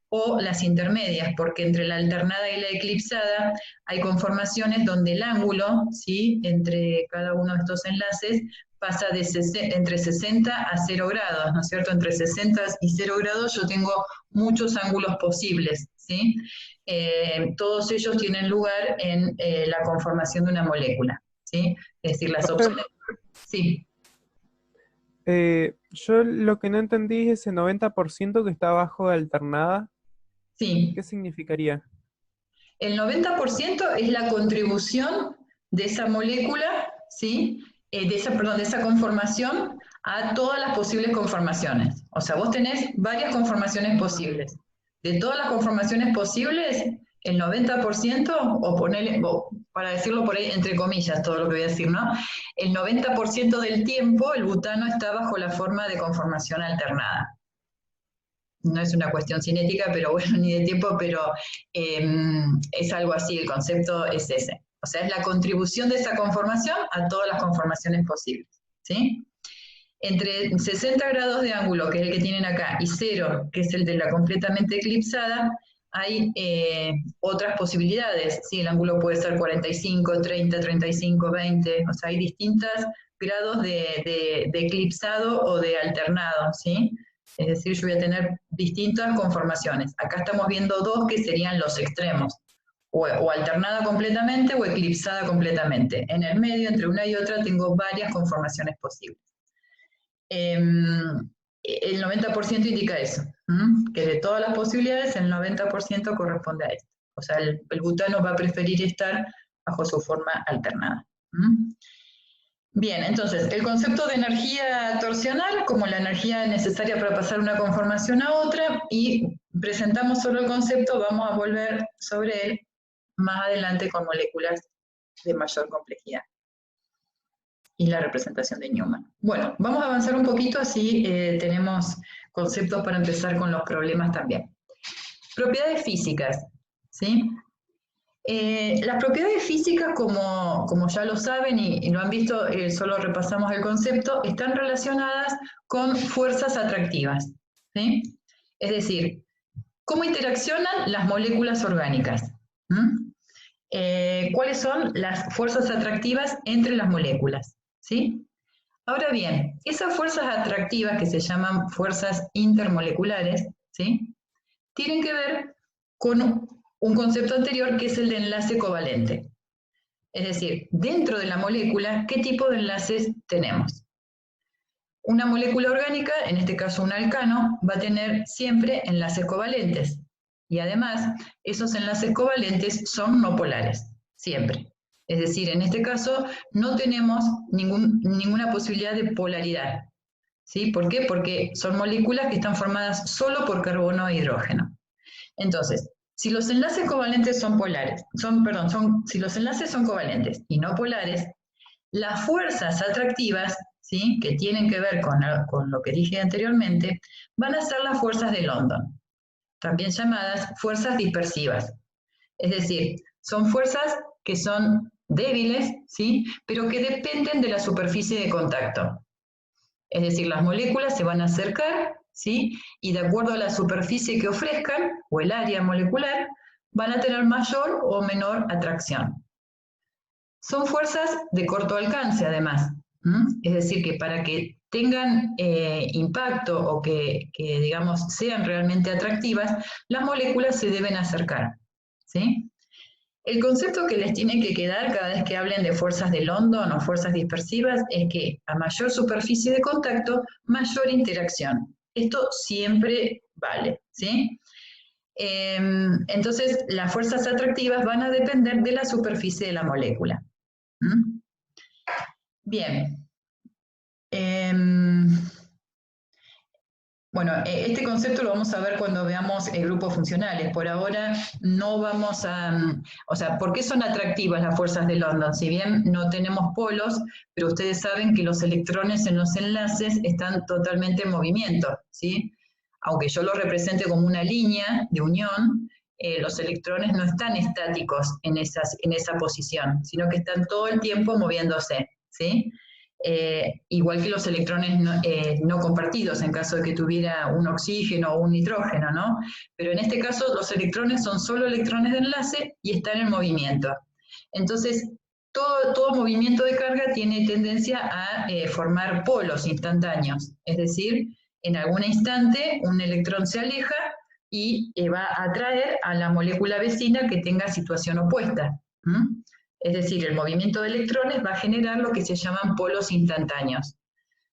o las intermedias, porque entre la alternada y la eclipsada hay conformaciones donde el ángulo, ¿sí?, entre cada uno de estos enlaces pasa entre 60 a 0 grados, ¿no es cierto? Entre 60 y 0 grados yo tengo muchos ángulos posibles, ¿sí? Todos ellos tienen lugar en la conformación de una molécula, ¿sí? Es decir, las opciones... Sí. Yo lo que no entendí es ese 90% que está abajo de alternada. Sí. ¿Qué significaría? El 90% es la contribución de esa molécula, ¿sí?, de esa conformación a todas las posibles conformaciones. O sea, vos tenés varias conformaciones posibles. De todas las conformaciones posibles, el 90%, o ponele, para decirlo por ahí entre comillas todo lo que voy a decir, ¿no? El 90% del tiempo el butano está bajo la forma de conformación alternada. No es una cuestión cinética, pero bueno, ni de tiempo, pero es algo así, el concepto es ese. O sea, es la contribución de esa conformación a todas las conformaciones posibles, ¿sí? Entre 60 grados de ángulo, que es el que tienen acá, y 0, que es el de la completamente eclipsada, hay otras posibilidades, ¿sí? El ángulo puede ser 45, 30, 35, 20, o sea, hay distintos grados de eclipsado o de alternado, ¿sí? Es decir, yo voy a tener distintas conformaciones. Acá estamos viendo dos que serían los extremos, o alternada completamente o eclipsada completamente. En el medio, entre una y otra, tengo varias conformaciones posibles. El 90% indica eso, que de todas las posibilidades, el 90% corresponde a esto. O sea, el butano va a preferir estar bajo su forma alternada. Bien, entonces, el concepto de energía torsional como la energía necesaria para pasar una conformación a otra, y presentamos solo el concepto, vamos a volver sobre él más adelante con moléculas de mayor complejidad y la representación de Newman. Bueno, vamos a avanzar un poquito, así tenemos conceptos para empezar con los problemas también. Propiedades físicas, ¿sí? Las propiedades físicas, como ya lo saben y lo han visto, solo repasamos el concepto, están relacionadas con fuerzas atractivas, ¿sí? Es decir, ¿cómo interaccionan las moléculas orgánicas? ¿Cuáles son las fuerzas atractivas entre las moléculas? ¿Sí? Ahora bien, esas fuerzas atractivas que se llaman fuerzas intermoleculares, ¿sí?, tienen que ver con un concepto anterior que es el de enlace covalente. Es decir, dentro de la molécula, ¿qué tipo de enlaces tenemos? Una molécula orgánica, en este caso un alcano, va a tener siempre enlaces covalentes. Y además, esos enlaces covalentes son no polares, siempre. Es decir, en este caso no tenemos ninguna posibilidad de polaridad. ¿Sí? ¿Por qué? Porque son moléculas que están formadas solo por carbono e hidrógeno. Entonces, si los enlaces covalentes son si los enlaces son covalentes y no polares, las fuerzas atractivas, ¿sí?, que tienen que ver con lo que dije anteriormente, van a ser las fuerzas de London, también llamadas fuerzas dispersivas. Es decir, son fuerzas que son débiles, ¿sí?, pero que dependen de la superficie de contacto. Es decir, las moléculas se van a acercar, ¿sí?, y de acuerdo a la superficie que ofrezcan, o el área molecular, van a tener mayor o menor atracción. Son fuerzas de corto alcance, además. Es decir, que para que tengan impacto o que, digamos, sean realmente atractivas, las moléculas se deben acercar, ¿sí? El concepto que les tiene que quedar cada vez que hablen de fuerzas de London o fuerzas dispersivas es que a mayor superficie de contacto, mayor interacción. Esto siempre vale, ¿sí? Entonces, las fuerzas atractivas van a depender de la superficie de la molécula. ¿Mm? Bien. Bueno, este concepto lo vamos a ver cuando veamos grupos funcionales. Por ahora no vamos a... O sea, ¿por qué son atractivas las fuerzas de London? Si bien no tenemos polos, pero ustedes saben que los electrones en los enlaces están totalmente en movimiento, ¿sí? Aunque yo lo represente como una línea de unión, los electrones no están estáticos en esa posición, sino que están todo el tiempo moviéndose, ¿sí? Igual que los electrones no compartidos, en caso de que tuviera un oxígeno o un nitrógeno, ¿no? Pero en este caso los electrones son solo electrones de enlace y están en movimiento. Entonces, todo movimiento de carga tiene tendencia a formar polos instantáneos, es decir, en algún instante un electrón se aleja y va a atraer a la molécula vecina que tenga situación opuesta. Es decir, el movimiento de electrones va a generar lo que se llaman polos instantáneos.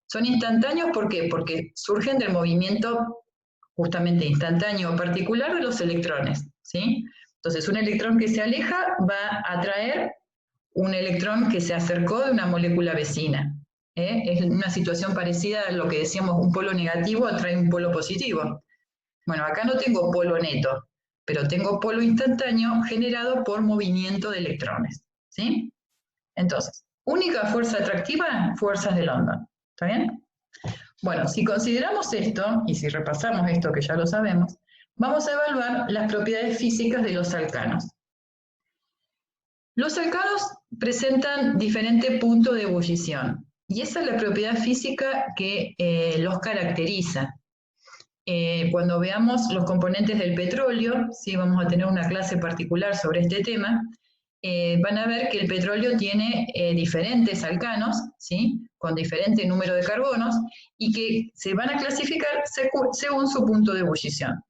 Son instantáneos, ¿por qué? Porque surgen del movimiento justamente instantáneo o particular de los electrones, ¿sí? Entonces, un electrón que se aleja va a atraer un electrón que se acercó de una molécula vecina. Es una situación parecida a lo que decíamos, un polo negativo atrae un polo positivo. Bueno, acá no tengo polo neto, pero tengo polo instantáneo generado por movimiento de electrones, ¿sí? Entonces, única fuerza atractiva, fuerzas de London, ¿está bien? Bueno, si consideramos esto, y si repasamos esto que ya lo sabemos, vamos a evaluar las propiedades físicas de los alcanos. Los alcanos presentan diferente punto de ebullición, y esa es la propiedad física que los caracteriza. Cuando veamos los componentes del petróleo, sí, vamos a tener una clase particular sobre este tema, van a ver que el petróleo tiene diferentes alcanos, ¿sí? Con diferente número de carbonos, y que se van a clasificar según su punto de ebullición.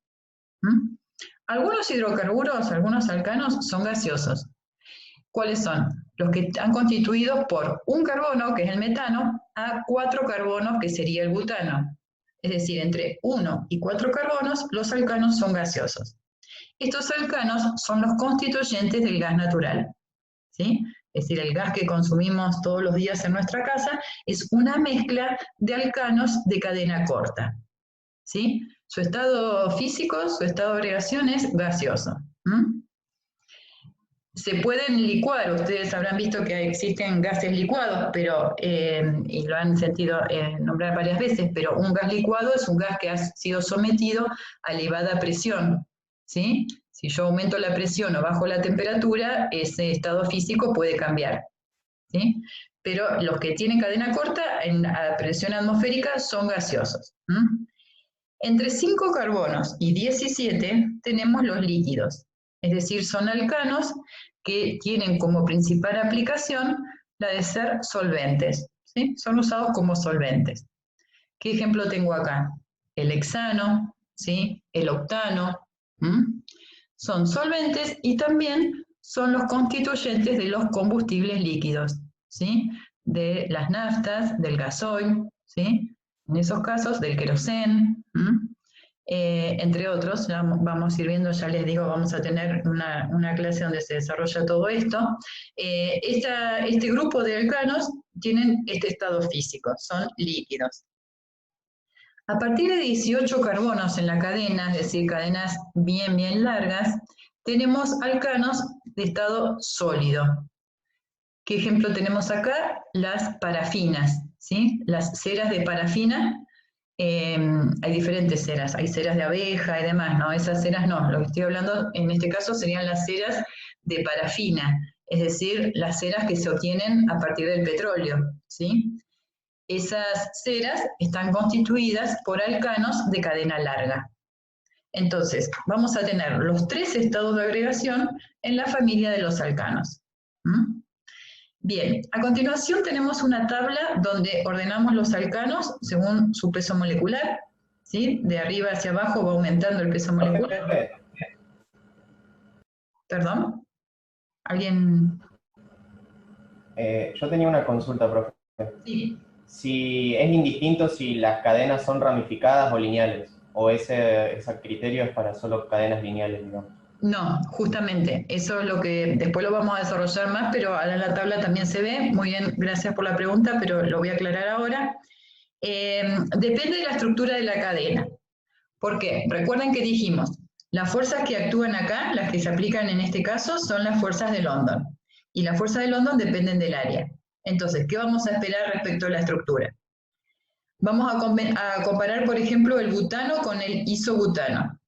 Algunos hidrocarburos, algunos alcanos, son gaseosos. ¿Cuáles son? Los que están constituidos por un carbono, que es el metano, a 4 carbonos, que sería el butano. Es decir, entre 1 y 4 carbonos, los alcanos son gaseosos. Estos alcanos son los constituyentes del gas natural, ¿sí? Es decir, el gas que consumimos todos los días en nuestra casa es una mezcla de alcanos de cadena corta, ¿sí? Su estado físico, su estado de agregación es gaseoso. Se pueden licuar, ustedes habrán visto que existen gases licuados, pero, y lo han sentido nombrar varias veces, pero un gas licuado es un gas que ha sido sometido a elevada presión, ¿sí? Si yo aumento la presión o bajo la temperatura, ese estado físico puede cambiar, ¿sí? Pero los que tienen cadena corta a presión atmosférica son gaseosos. Entre 5 carbonos y 17 tenemos los líquidos, es decir, son alcanos que tienen como principal aplicación la de ser solventes, ¿sí? Son usados como solventes. ¿Qué ejemplo tengo acá? El hexano, ¿sí? El octano. Son solventes y también son los constituyentes de los combustibles líquidos, ¿sí? De las naftas, del gasoil, ¿sí? En esos casos, del querosén, entre otros. Ya vamos a ir viendo, ya les digo, vamos a tener una clase donde se desarrolla todo esto. Este grupo de alcanos tienen este estado físico, son líquidos. A partir de 18 carbonos en la cadena, es decir, cadenas bien largas, tenemos alcanos de estado sólido. ¿Qué ejemplo tenemos acá? Las parafinas, ¿sí? Las ceras de parafina. Hay diferentes ceras, hay ceras de abeja y demás, ¿no? Esas ceras no, lo que estoy hablando en este caso serían las ceras de parafina, es decir, las ceras que se obtienen a partir del petróleo, ¿sí? Esas ceras están constituidas por alcanos de cadena larga. Entonces, vamos a tener los 3 estados de agregación en la familia de los alcanos. Bien, a continuación tenemos una tabla donde ordenamos los alcanos según su peso molecular, ¿sí? De arriba hacia abajo va aumentando el peso molecular. Perdón. ¿Alguien? Yo tenía una consulta, profe. Sí. Si es indistinto si las cadenas son ramificadas o lineales, o ese criterio es para solo cadenas lineales, digamos. No, justamente, eso es lo que después lo vamos a desarrollar más, pero ahora en la tabla también se ve. Muy bien, gracias por la pregunta, pero lo voy a aclarar ahora. Depende de la estructura de la cadena. ¿Por qué? Recuerden que dijimos, las fuerzas que actúan acá, las que se aplican en este caso, son las fuerzas de London. Y las fuerzas de London dependen del área. Entonces, ¿qué vamos a esperar respecto a la estructura? Vamos a comparar, por ejemplo, el butano con el isobutano.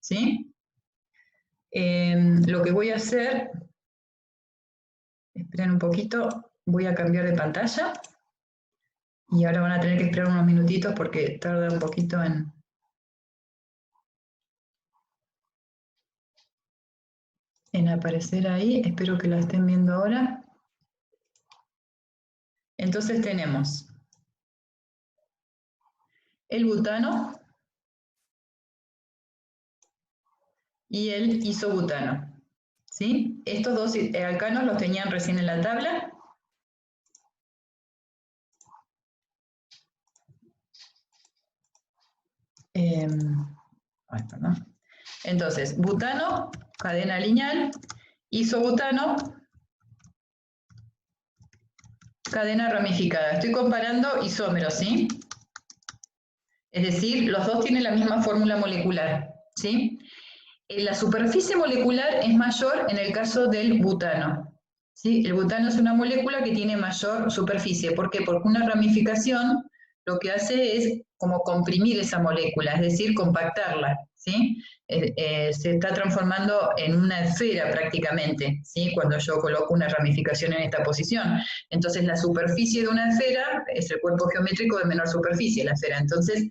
¿Sí? Lo que voy a hacer, esperen un poquito, voy a cambiar de pantalla. Y ahora van a tener que esperar unos minutitos porque tarda un poquito en aparecer ahí. Espero que la estén viendo ahora. Entonces tenemos el butano y el isobutano. ¿Sí? Estos dos alcanos los tenían recién en la tabla. Perdón. Entonces, butano, cadena lineal, isobutano, cadena ramificada. Estoy comparando isómeros, ¿sí? Es decir, los dos tienen la misma fórmula molecular, ¿sí? La superficie molecular es mayor en el caso del butano, ¿sí? El butano es una molécula que tiene mayor superficie. ¿Por qué? Porque una ramificación lo que hace es como comprimir esa molécula, es decir, compactarla, ¿sí? Se está transformando en una esfera prácticamente, ¿sí? Cuando yo coloco una ramificación en esta posición. Entonces la superficie de una esfera es el cuerpo geométrico de menor superficie, la esfera. Entonces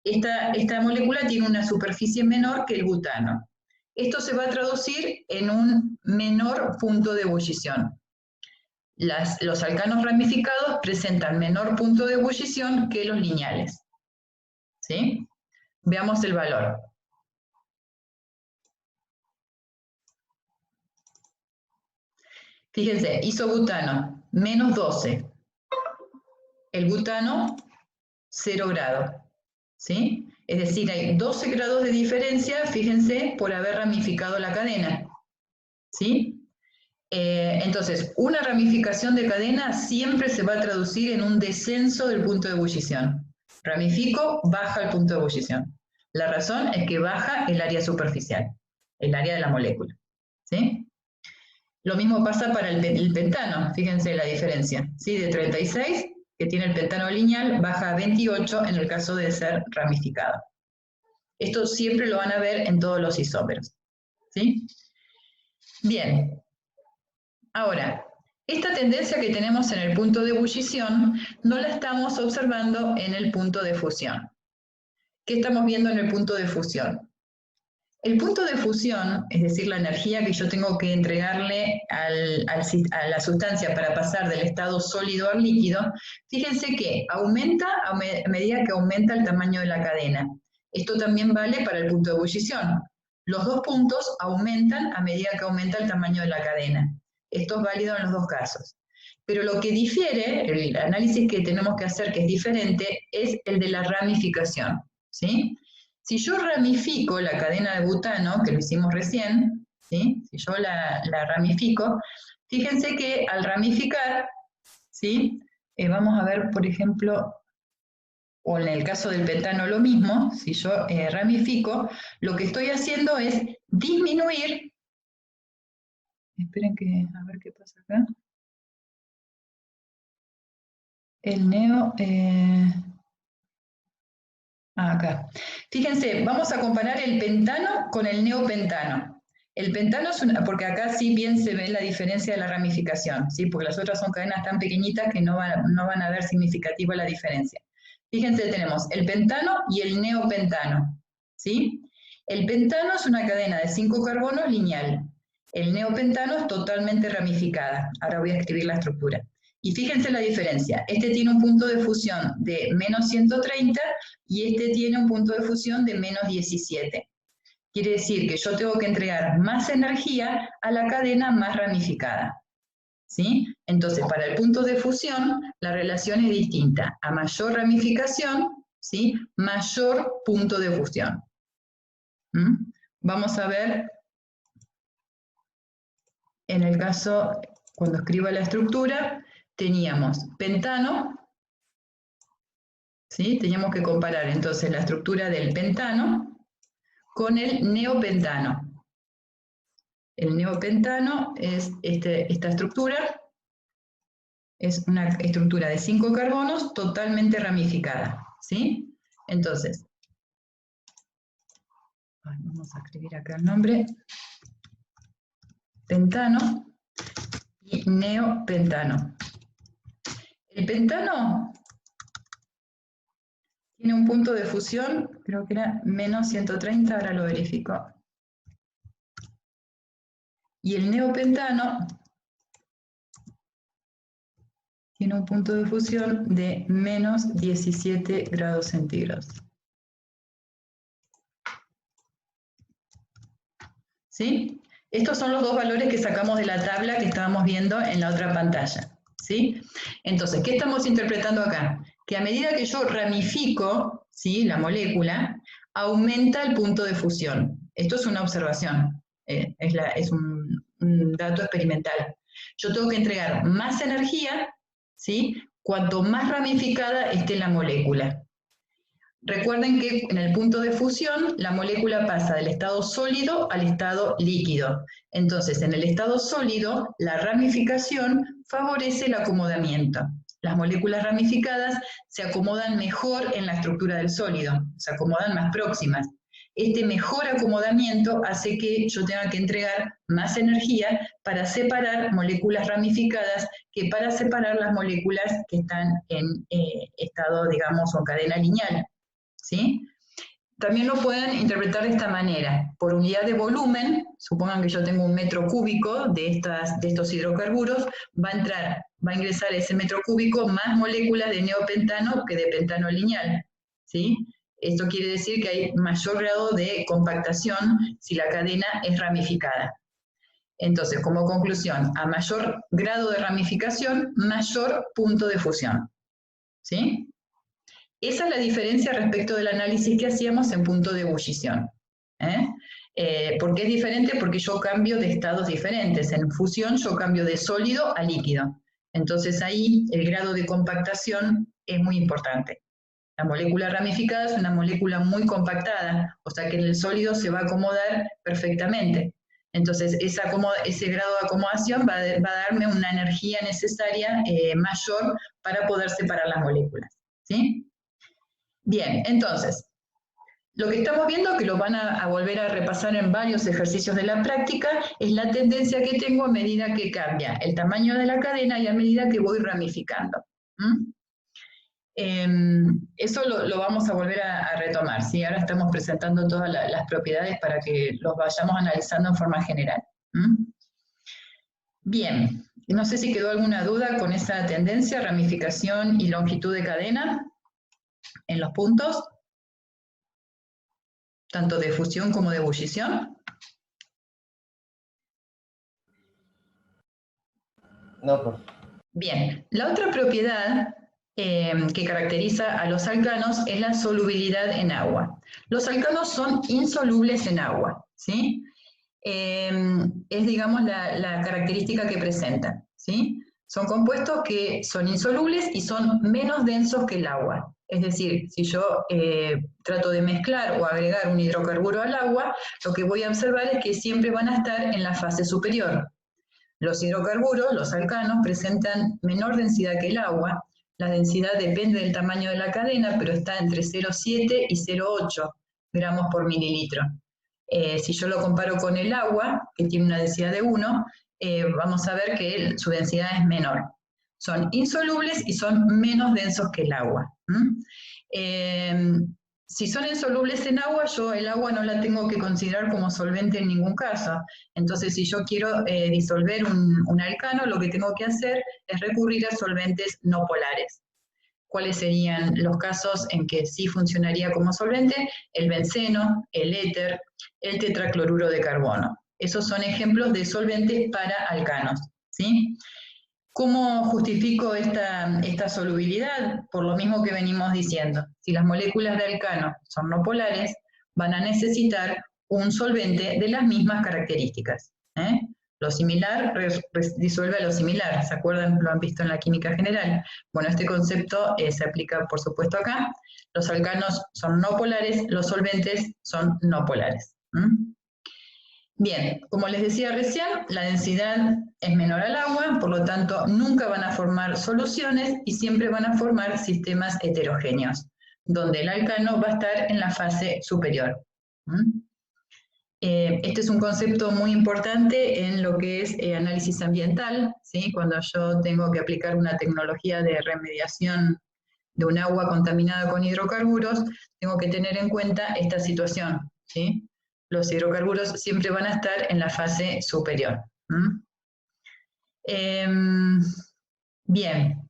esta molécula tiene una superficie menor que el butano. Esto se va a traducir en un menor punto de ebullición. Los alcanos ramificados presentan menor punto de ebullición que los lineales. ¿Sí? Veamos el valor. Fíjense, isobutano, menos 12. El butano, 0 grado. ¿Sí? Es decir, hay 12 grados de diferencia, fíjense, por haber ramificado la cadena. ¿Sí? Entonces, una ramificación de cadena siempre se va a traducir en un descenso del punto de ebullición. Ramifico, baja el punto de ebullición. La razón es que baja el área superficial, el área de la molécula. ¿Sí? Lo mismo pasa para el pentano, fíjense la diferencia. ¿Sí? De 36, que tiene el pentano lineal, baja a 28 en el caso de ser ramificado. Esto siempre lo van a ver en todos los isómeros. ¿Sí? Bien. Ahora, esta tendencia que tenemos en el punto de ebullición no la estamos observando en el punto de fusión. ¿Qué estamos viendo en el punto de fusión? El punto de fusión, es decir, la energía que yo tengo que entregarle a la sustancia para pasar del estado sólido al líquido, fíjense que aumenta a medida que aumenta el tamaño de la cadena. Esto también vale para el punto de ebullición. Los dos puntos aumentan a medida que aumenta el tamaño de la cadena. Esto es válido en los dos casos. Pero lo que difiere, el análisis que tenemos que hacer que es diferente, es el de la ramificación. ¿Sí? Si yo ramifico la cadena de butano, que lo hicimos recién, ¿sí? Si yo la ramifico, fíjense que al ramificar, ¿sí? Vamos a ver, por ejemplo, o en el caso del pentano lo mismo, si yo ramifico, lo que estoy haciendo es disminuir. Esperen a ver qué pasa acá. El neo... acá. Fíjense, vamos a comparar el pentano con el neopentano. El pentano es porque acá sí bien se ve la diferencia de la ramificación, ¿sí? Porque las otras son cadenas tan pequeñitas que no van a ver significativa la diferencia. Fíjense, tenemos el pentano y el neopentano, ¿sí? El pentano es una cadena de 5 carbonos lineal. El neopentano es totalmente ramificada. Ahora voy a escribir la estructura. Y fíjense la diferencia. Este tiene un punto de fusión de menos 130 y este tiene un punto de fusión de menos 17. Quiere decir que yo tengo que entregar más energía a la cadena más ramificada. ¿Sí? Entonces, para el punto de fusión, la relación es distinta. A mayor ramificación, ¿sí? Mayor punto de fusión. ¿Mm? Vamos a ver, en el caso, cuando escriba la estructura, teníamos pentano, ¿sí? Teníamos que comparar entonces la estructura del pentano con el neopentano. El neopentano es esta estructura, es una estructura de 5 carbonos totalmente ramificada, ¿sí? Entonces, vamos a escribir acá el nombre, pentano y neopentano. El pentano tiene un punto de fusión, creo que era menos 130, ahora lo verifico. Y el neopentano tiene un punto de fusión de menos 17 grados centígrados. ¿Sí? Estos son los dos valores que sacamos de la tabla que estábamos viendo en la otra pantalla. ¿Sí? Entonces, ¿qué estamos interpretando acá? Que a medida que yo ramifico, ¿sí?, la aumenta el punto de fusión. Esto es una observación, es un dato experimental. Yo tengo que entregar más energía, ¿sí?, cuanto más ramificada esté la molécula. Recuerden que en el punto de fusión la molécula pasa del estado sólido al estado líquido. Entonces, en el estado sólido, la ramificación favorece el acomodamiento. Las moléculas ramificadas se acomodan mejor en la estructura del sólido, se acomodan más próximas. Este mejor acomodamiento hace que yo tenga que entregar más energía para separar moléculas ramificadas que para separar las moléculas que están en estado, digamos, o cadena lineal. ¿Sí? También lo pueden interpretar de esta manera. Por unidad de volumen, supongan que yo tengo 1 metro cúbico de estos hidrocarburos, va a ingresar ese metro cúbico más moléculas de neopentano que de pentano lineal. ¿Sí? Esto quiere decir que hay mayor grado de compactación si la cadena es ramificada. Entonces, como conclusión, a mayor grado de ramificación, mayor punto de fusión. ¿Sí? Esa es la diferencia respecto del análisis que hacíamos en punto de ebullición. ¿Por qué es diferente? Porque yo cambio de estados diferentes. En fusión yo cambio de sólido a líquido. Entonces ahí el grado de compactación es muy importante. La molécula ramificada es una molécula muy compactada, o sea que en el sólido se va a acomodar perfectamente. Entonces ese grado de acomodación va a darme una energía necesaria mayor para poder separar las moléculas. ¿Sí? Bien, entonces, lo que estamos viendo, que lo van a volver a repasar en varios ejercicios de la práctica, es la tendencia que tengo a medida que cambia el tamaño de la cadena y a medida que voy ramificando. Eso lo vamos a volver a retomar, ¿sí? Ahora estamos presentando todas las propiedades para que los vayamos analizando en forma general. Bien, no sé si quedó alguna duda con esa tendencia, ramificación y longitud de cadena en los puntos, tanto de fusión como de ebullición. No, profe. Bien, la otra propiedad que caracteriza a los alcanos es la solubilidad en agua. Los alcanos son insolubles en agua, ¿sí? Es, digamos, la característica que presentan, ¿sí? Son compuestos que son insolubles y son menos densos que el agua. Es decir, si yo trato de mezclar o agregar un hidrocarburo al agua, lo que voy a observar es que siempre van a estar en la fase superior. Los hidrocarburos, los alcanos, presentan menor densidad que el agua. La densidad depende del tamaño de la cadena, pero está entre 0,7 y 0,8 gramos por mililitro. Si yo lo comparo con el agua, que tiene una densidad de 1, vamos a ver que su densidad es menor. Son insolubles y son menos densos que el agua. Si son insolubles en agua, yo el agua no la tengo que considerar como solvente en ningún caso. Entonces, si yo quiero disolver un alcano, lo que tengo que hacer es recurrir a solventes no polares. ¿Cuáles serían los casos en que sí funcionaría como solvente? El benceno, el éter, el tetracloruro de carbono. Esos son ejemplos de solventes para alcanos, ¿sí? ¿Cómo justifico esta solubilidad? Por lo mismo que venimos diciendo. Si las moléculas de alcano son no polares, van a necesitar un solvente de las mismas características. Lo similar disuelve a lo similar, ¿se acuerdan? Lo han visto en la química general. Bueno, este concepto se aplica, por supuesto, acá. Los alcanos son no polares, los solventes son no polares. Bien, como les decía recién, la densidad es menor al agua, por lo tanto, nunca van a formar soluciones y siempre van a formar sistemas heterogéneos, donde el alcano va a estar en la fase superior. Este es un concepto muy importante en lo que es análisis ambiental, ¿sí? Cuando yo tengo que aplicar una tecnología de remediación de un agua contaminada con hidrocarburos, tengo que tener en cuenta esta situación, ¿sí? Los hidrocarburos siempre van a estar en la fase superior. Bien.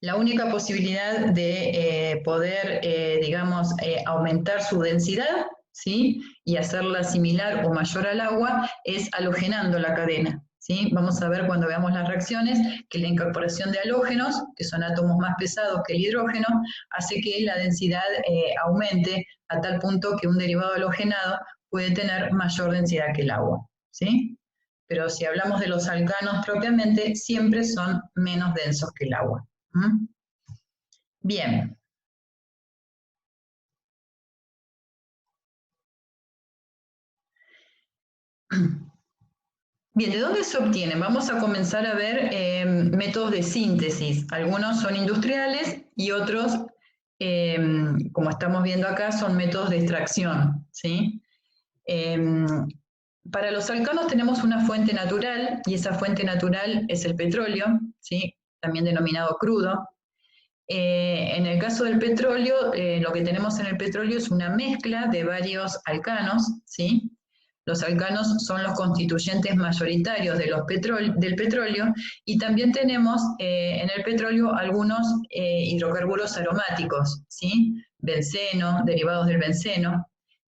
La única posibilidad de poder, digamos, aumentar su densidad, ¿sí? Y hacerla similar o mayor al agua es halogenando la cadena, ¿sí? Vamos a ver cuando veamos las reacciones que la incorporación de halógenos, que son átomos más pesados que el hidrógeno, hace que la densidad aumente a tal punto que un derivado halogenado puede tener mayor densidad que el agua, ¿sí? Pero si hablamos de los alcanos propiamente, siempre son menos densos que el agua. Bien. Bien, ¿de dónde se obtienen? Vamos a comenzar a ver métodos de síntesis. Algunos son industriales y otros, como estamos viendo acá, son métodos de extracción, ¿sí? Para los alcanos tenemos una fuente natural, y esa fuente natural es el petróleo, ¿sí? También denominado crudo. En el caso del petróleo, lo que tenemos en el petróleo es una mezcla de varios alcanos, ¿sí? Los alcanos son los constituyentes mayoritarios de del petróleo, y también tenemos en el petróleo algunos hidrocarburos aromáticos, ¿sí? Benceno, derivados del benceno,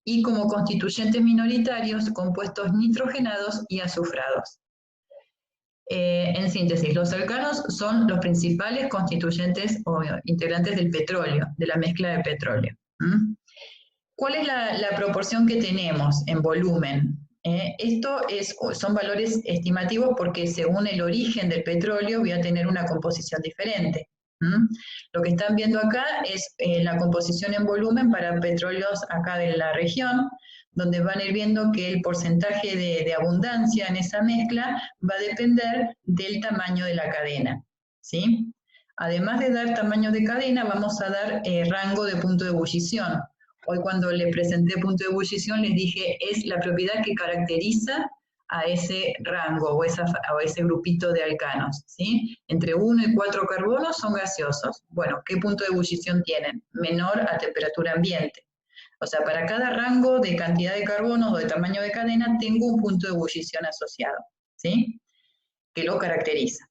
y como constituyentes minoritarios, compuestos nitrogenados y azufrados. En síntesis, los alcanos son los principales constituyentes o integrantes del petróleo, de la mezcla de petróleo. ¿Cuál es la proporción que tenemos en volumen? Son valores estimativos porque según el origen del petróleo voy a tener una composición diferente. Lo que están viendo acá es la composición en volumen para petróleos acá de la región, donde van a ir viendo que el porcentaje de abundancia en esa mezcla va a depender del tamaño de la cadena, ¿sí? Además de dar tamaño de cadena, vamos a dar rango de punto de ebullición. Hoy cuando les presenté punto de ebullición les dije, es la propiedad que caracteriza a ese rango o ese grupito de alcanos, ¿sí? Entre 1 y 4 carbonos son gaseosos. Bueno, ¿qué punto de ebullición tienen? Menor a temperatura ambiente. O sea, para cada rango de cantidad de carbonos o de tamaño de cadena tengo un punto de ebullición asociado, ¿sí? Que lo caracteriza.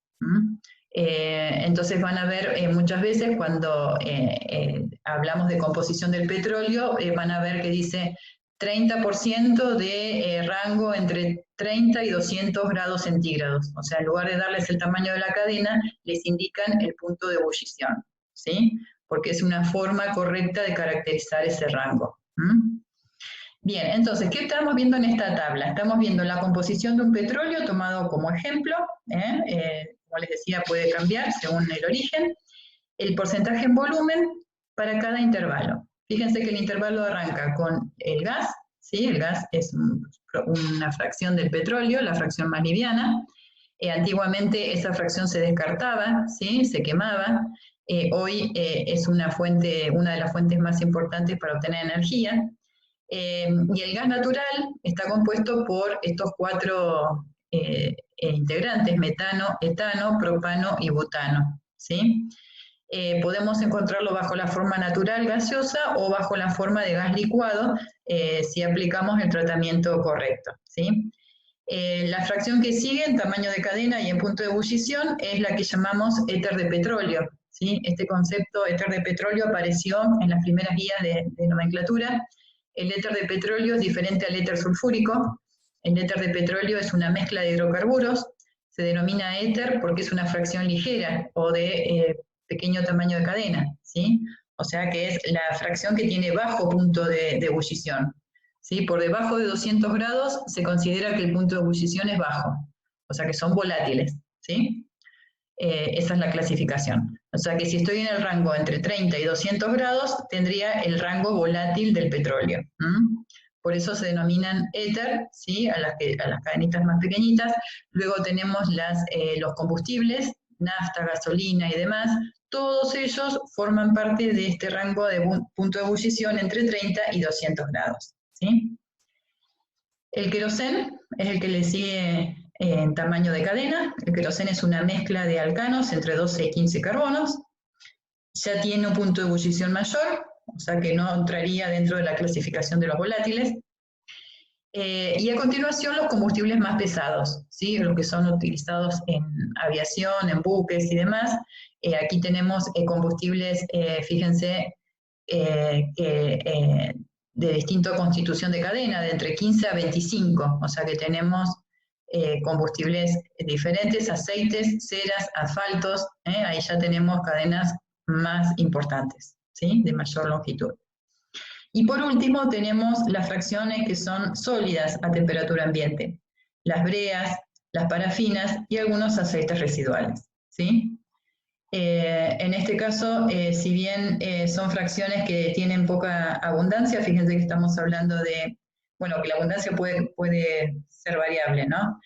Entonces van a ver muchas veces cuando hablamos de composición del petróleo, van a ver que dice 30% de rango entre 30 y 200 grados centígrados. O sea, en lugar de darles el tamaño de la cadena, les indican el punto de ebullición, ¿sí? Porque es una forma correcta de caracterizar ese rango. Bien, entonces, ¿qué estamos viendo en esta tabla? Estamos viendo la composición de un petróleo tomado como ejemplo, como les decía, puede cambiar según el origen, el porcentaje en volumen para cada intervalo. Fíjense que el intervalo arranca con el gas, ¿sí? El gas es una fracción del petróleo, la fracción más liviana. Antiguamente esa fracción se descartaba, ¿sí? Se quemaba. Hoy es una de las fuentes más importantes para obtener energía. Y el gas natural está compuesto por estos 4 integrantes, metano, etano, propano y butano, ¿sí? Podemos encontrarlo bajo la forma natural gaseosa o bajo la forma de gas licuado si aplicamos el tratamiento correcto, ¿sí? La fracción que sigue en tamaño de cadena y en punto de ebullición es la que llamamos éter de petróleo, ¿sí? Este concepto éter de petróleo apareció en las primeras guías de nomenclatura. El éter de petróleo es diferente al éter sulfúrico. El éter de petróleo es una mezcla de hidrocarburos. Se denomina éter porque es una fracción ligera o de pequeño tamaño de cadena, ¿sí? O sea que es la fracción que tiene bajo punto de ebullición, ¿sí? Por debajo de 200 grados se considera que el punto de ebullición es bajo, o sea que son volátiles, ¿sí? Esa es la clasificación. O sea que si estoy en el rango entre 30 y 200 grados, tendría el rango volátil del petróleo. Por eso se denominan éter, ¿sí? a las cadenitas más pequeñitas. Luego tenemos los combustibles, nafta, gasolina y demás. Todos ellos forman parte de este rango de punto de ebullición entre 30 y 200 grados. ¿Sí? El querosén es el que le sigue en tamaño de cadena. El querosén es una mezcla de alcanos entre 12 y 15 carbonos. Ya tiene un punto de ebullición mayor, o sea que no entraría dentro de la clasificación de los volátiles. Y a continuación los combustibles más pesados, ¿sí? Los que son utilizados en aviación, en buques y demás. Aquí tenemos combustibles, fíjense, de distinta constitución de cadena, de entre 15 a 25, o sea que tenemos combustibles diferentes, aceites, ceras, asfaltos, ahí ya tenemos cadenas más importantes, ¿sí? De mayor longitud. Y por último tenemos las fracciones que son sólidas a temperatura ambiente, las breas, las parafinas y algunos aceites residuales, ¿sí? En este caso, si bien son fracciones que tienen poca abundancia, fíjense que estamos hablando de, bueno, que la abundancia puede ser variable, ¿no?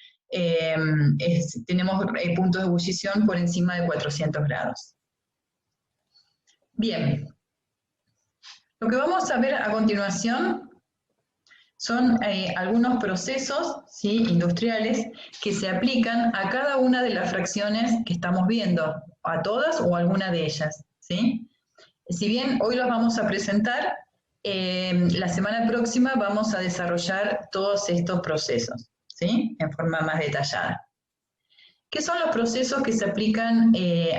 Tenemos puntos de ebullición por encima de 400 grados. Bien. Lo que vamos a ver a continuación son algunos procesos, ¿sí? Industriales que se aplican a cada una de las fracciones que estamos viendo, a todas o a alguna de ellas, ¿sí? Si bien hoy los vamos a presentar, la semana próxima vamos a desarrollar todos estos procesos, ¿sí? En forma más detallada. ¿Qué son los procesos que se aplican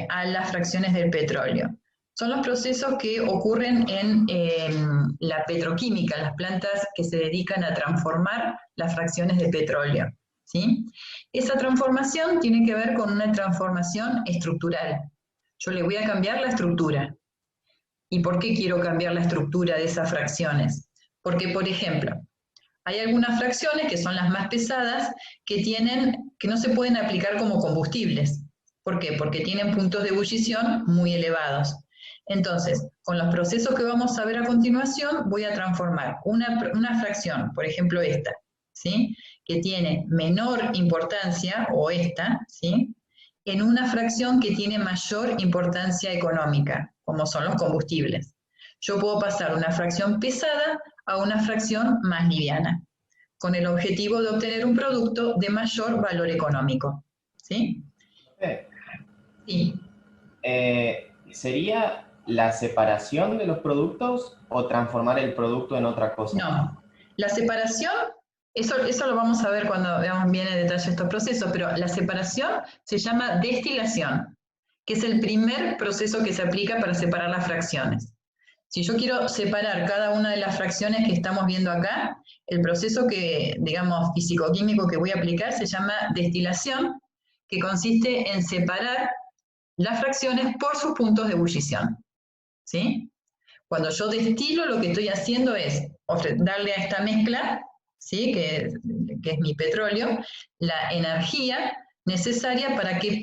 a las fracciones del petróleo? Son los procesos que ocurren en la petroquímica, las plantas que se dedican a transformar las fracciones de petróleo, ¿sí? Esa transformación tiene que ver con una transformación estructural. Yo le voy a cambiar la estructura. ¿Y por qué quiero cambiar la estructura de esas fracciones? Porque, por ejemplo, hay algunas fracciones que son las más pesadas que no se pueden aplicar como combustibles. ¿Por qué? Porque tienen puntos de ebullición muy elevados. Entonces, con los procesos que vamos a ver a continuación, voy a transformar una fracción, por ejemplo esta, ¿sí? Que tiene menor importancia, o esta, ¿sí? En una fracción que tiene mayor importancia económica, como son los combustibles. Yo puedo pasar una fracción pesada a una fracción más liviana, con el objetivo de obtener un producto de mayor valor económico. ¿Sí? Sí. ¿Sería la separación de los productos o transformar el producto en otra cosa? No. La separación, eso lo vamos a ver cuando veamos bien en detalle estos procesos, pero la separación se llama destilación, que es el primer proceso que se aplica para separar las fracciones. Si yo quiero separar cada una de las fracciones que estamos viendo acá, el proceso que, digamos, físico-químico que voy a aplicar se llama destilación, que consiste en separar las fracciones por sus puntos de ebullición. ¿Sí? Cuando yo destilo, lo que estoy haciendo es darle a esta mezcla, ¿sí? que es mi petróleo, la energía necesaria para que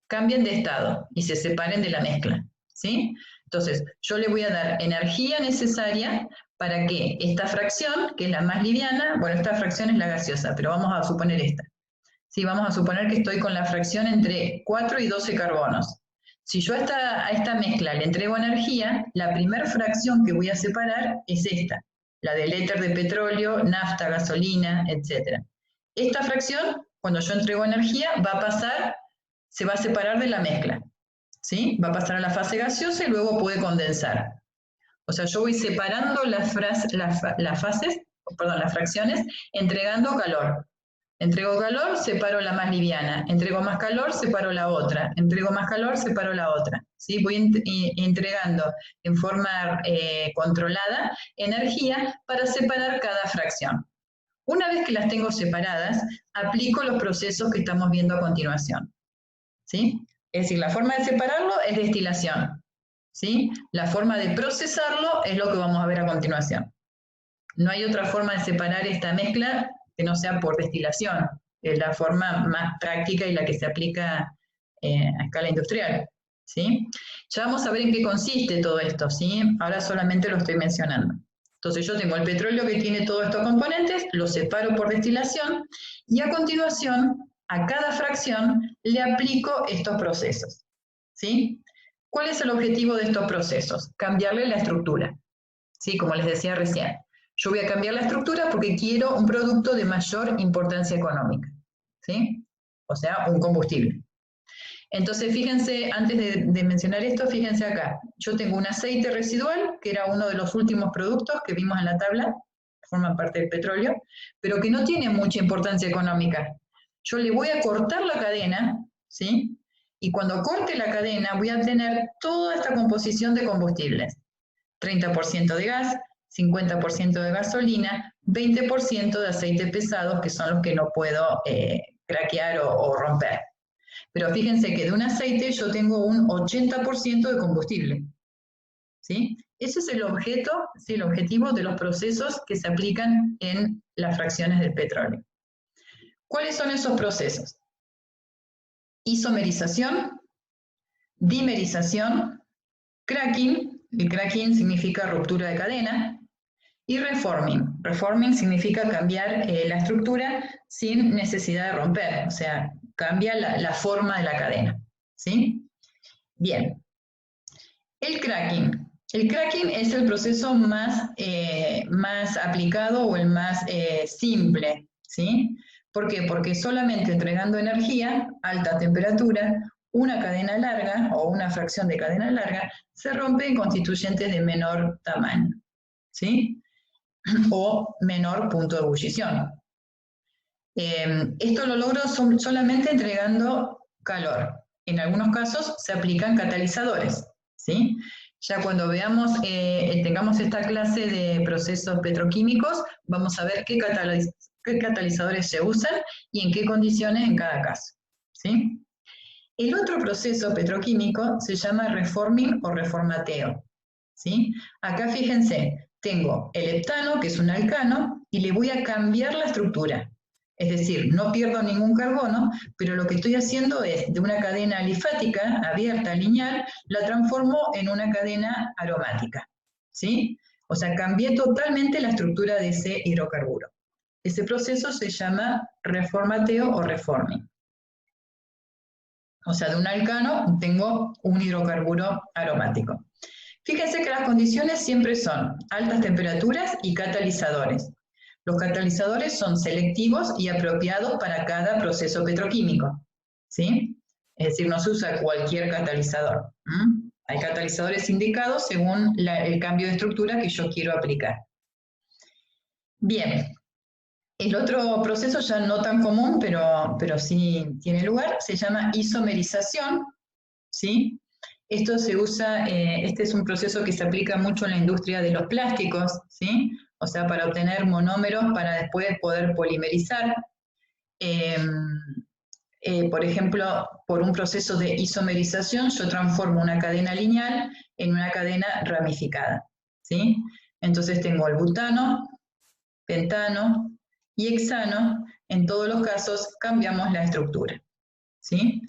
cambien de estado y se separen de la mezcla. ¿Sí? Entonces, yo le voy a dar energía necesaria para que esta fracción, que es la más liviana, bueno, esta fracción es la gaseosa, pero vamos a suponer esta. Sí, vamos a suponer que estoy con la fracción entre 4 y 12 carbonos. Si yo a esta mezcla le entrego energía, la primera fracción que voy a separar es esta, la del éter de petróleo, nafta, gasolina, etc. Esta fracción, cuando yo entrego energía, se va a separar de la mezcla, ¿sí? Va a pasar a la fase gaseosa y luego puede condensar. O sea, yo voy separando las fracciones, entregando calor. Entrego calor, separo la más liviana. Entrego más calor, separo la otra. Entrego más calor, separo la otra. ¿Sí? Voy entregando en forma controlada energía para separar cada fracción. Una vez que las tengo separadas, aplico los procesos que estamos viendo a continuación. ¿Sí? Es decir, la forma de separarlo es destilación. ¿Sí? La forma de procesarlo es lo que vamos a ver a continuación. No hay otra forma de separar esta mezcla que no sea por destilación. Es la forma más práctica y la que se aplica a escala industrial. ¿Sí? Ya vamos a ver en qué consiste todo esto. ¿Sí? Ahora solamente lo estoy mencionando. Entonces yo tengo el petróleo que tiene todos estos componentes, lo separo por destilación y a continuación a cada fracción le aplico estos procesos. ¿Sí? ¿Cuál es el objetivo de estos procesos? Cambiarle la estructura. ¿Sí? Como les decía recién. Yo voy a cambiar la estructura porque quiero un producto de mayor importancia económica. ¿Sí? O sea, un combustible. Entonces, fíjense, antes de mencionar esto, fíjense acá. Yo tengo un aceite residual, que era uno de los últimos productos que vimos en la tabla, forma parte del petróleo, pero que no tiene mucha importancia económica. Yo le voy a cortar la cadena, ¿sí? Y cuando corte la cadena voy a tener toda esta composición de combustibles. 30% de gas, 50% de gasolina, 20% de aceites pesados, que son los que no puedo craquear o romper. Pero fíjense que de un aceite yo tengo un 80% de combustible. ¿Sí? Ese es el objeto, ¿sí? El objetivo de los procesos que se aplican en las fracciones del petróleo. ¿Cuáles son esos procesos? Isomerización, dimerización, cracking, el cracking significa ruptura de cadena, y reforming. Reforming significa cambiar la estructura sin necesidad de romper, o sea, cambia la forma de la cadena. ¿Sí? Bien. El cracking. El cracking es el proceso más aplicado o el más simple. ¿Sí? ¿Por qué? Porque solamente entregando energía, alta temperatura, una cadena larga o una fracción de cadena larga se rompe en constituyentes de menor tamaño. ¿Sí? O menor punto de ebullición. Esto lo logro solamente entregando calor. En algunos casos se aplican catalizadores. ¿Sí? Ya cuando veamos, tengamos esta clase de procesos petroquímicos, vamos a ver qué catalizadores se usan y en qué condiciones en cada caso. ¿Sí? El otro proceso petroquímico se llama reforming o reformateo. ¿Sí? Acá fíjense, tengo el heptano, que es un alcano, y le voy a cambiar la estructura. Es decir, no pierdo ningún carbono, pero lo que estoy haciendo es, de una cadena alifática, abierta, lineal, la transformo en una cadena aromática. ¿Sí? O sea, cambié totalmente la estructura de ese hidrocarburo. Ese proceso se llama reformateo o reforming. O sea, de un alcano tengo un hidrocarburo aromático. Fíjense que las condiciones siempre son altas temperaturas y catalizadores. Los catalizadores son selectivos y apropiados para cada proceso petroquímico. ¿Sí? Es decir, no se usa cualquier catalizador. Hay catalizadores indicados según el cambio de estructura que yo quiero aplicar. Bien. El otro proceso ya no tan común, pero sí tiene lugar, se llama isomerización. ¿Sí? Esto se usa, este es un proceso que se aplica mucho en la industria de los plásticos, ¿sí? O sea, para obtener monómeros para después poder polimerizar. Por ejemplo, por un proceso de isomerización, yo transformo una cadena lineal en una cadena ramificada. ¿Sí? Entonces tengo el butano, pentano y hexano. En todos los casos cambiamos la estructura. ¿Sí?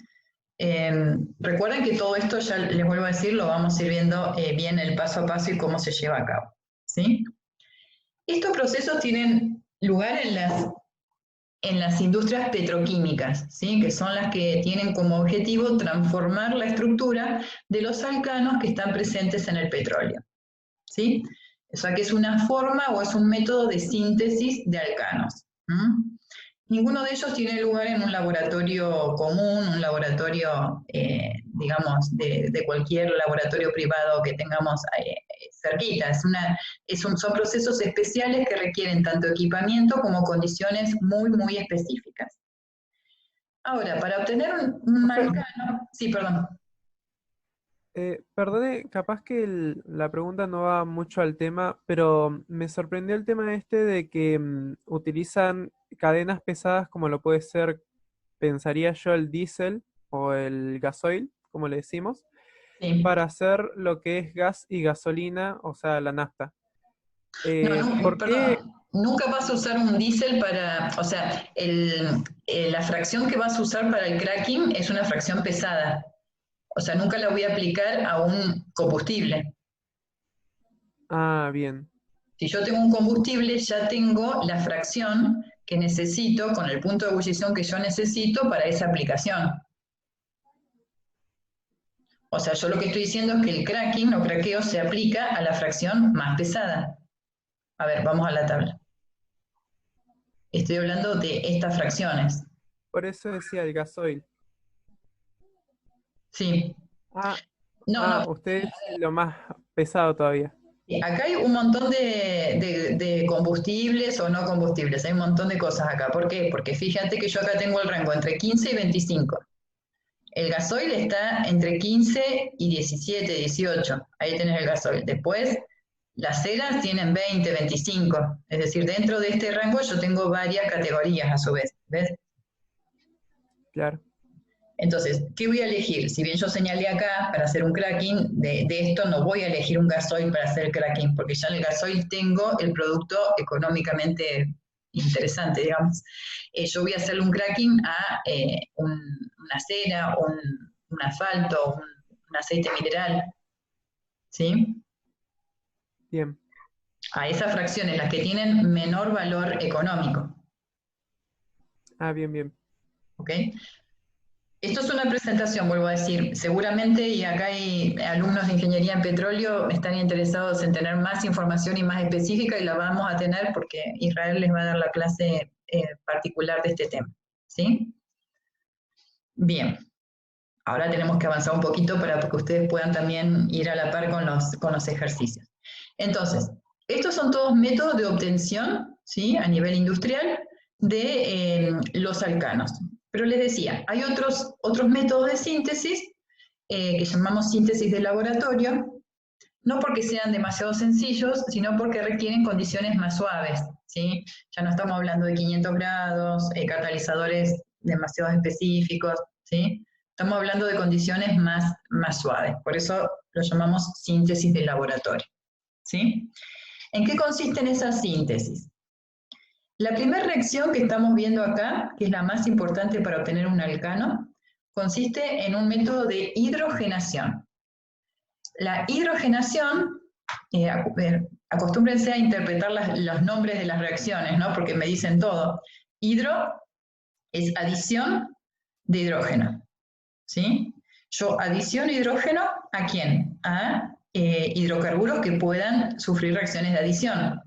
Recuerden que todo esto, ya les vuelvo a decir, lo vamos a ir viendo bien el paso a paso y cómo se lleva a cabo. ¿Sí? Estos procesos tienen lugar en las industrias petroquímicas, ¿sí? Que son las que tienen como objetivo transformar la estructura de los alcanos que están presentes en el petróleo. ¿Sí? O sea, que es una forma o es un método de síntesis de alcanos. Ninguno de ellos tiene lugar en un laboratorio común, un laboratorio, digamos, de cualquier laboratorio privado que tengamos cerquita. Son procesos especiales que requieren tanto equipamiento como condiciones muy, muy específicas. Ahora, para obtener un alcano... Sí, perdón. Perdone, capaz que la pregunta no va mucho al tema, pero me sorprendió el tema este de que utilizan cadenas pesadas como lo puede ser, pensaría yo, el diésel o el gasoil, como le decimos, Sí. para hacer lo que es gas y gasolina, o sea, la nafta. ¿Por qué? Perdón, nunca vas a usar un diésel para, o sea, la fracción que vas a usar para el cracking es una fracción pesada. O sea, nunca la voy a aplicar a un combustible. Ah, bien, Si yo tengo un combustible, ya tengo la fracción que necesito con el punto de ebullición que yo necesito para esa aplicación. O sea, yo lo que estoy diciendo es que el cracking o craqueo se aplica a la fracción más pesada. A ver, vamos a la tabla. Estoy hablando de estas fracciones. por eso decía el gasoil. Sí. Ah, No, usted es lo más pesado todavía. acá hay un montón de combustibles o no combustibles, hay un montón de cosas acá. ¿Por qué? Porque fíjate que yo acá tengo el rango entre 15 y 25. El gasoil está entre 15 y 17, 18. Ahí tenés el gasoil. Después, las ceras tienen 20, 25. Es decir, dentro de este rango yo tengo varias categorías a su vez. ¿Ves? Claro. Entonces, ¿qué voy a elegir? Si bien yo señalé acá para hacer un cracking, de esto no voy a elegir un gasoil para hacer cracking, porque ya en el gasoil tengo el producto económicamente interesante, digamos. Yo voy a hacerle un cracking a una cera, un asfalto, un aceite mineral, ¿sí? Bien. A esas fracciones, las que tienen menor valor económico. Ah, bien, bien. ¿Ok? Esto es una presentación, vuelvo a decir, seguramente, y acá hay alumnos de Ingeniería en Petróleo, están interesados en tener más información y más específica, y la vamos a tener porque Israel les va a dar la clase particular de este tema, ¿sí? Bien, ahora tenemos que avanzar un poquito para que ustedes puedan también ir a la par con los ejercicios. Entonces, estos son todos métodos de obtención, ¿sí? A nivel industrial de los alcanos. Pero les decía, hay otros métodos de síntesis que llamamos síntesis de laboratorio, no porque sean demasiado sencillos, sino porque requieren condiciones más suaves, ¿sí? Ya no estamos hablando de 500 grados, catalizadores demasiado específicos, ¿sí? Estamos hablando de condiciones más suaves, por eso lo llamamos síntesis de laboratorio, ¿sí? ¿En qué consisten esas síntesis? La primera reacción que estamos viendo acá, que es la más importante para obtener un alcano, consiste en un método de hidrogenación. La hidrogenación, acostúmbrense a interpretar los nombres de las reacciones, ¿no? Porque me dicen todo. Hidro es adición de hidrógeno, ¿sí? Yo adiciono hidrógeno, ¿a quién? A hidrocarburos que puedan sufrir reacciones de adición.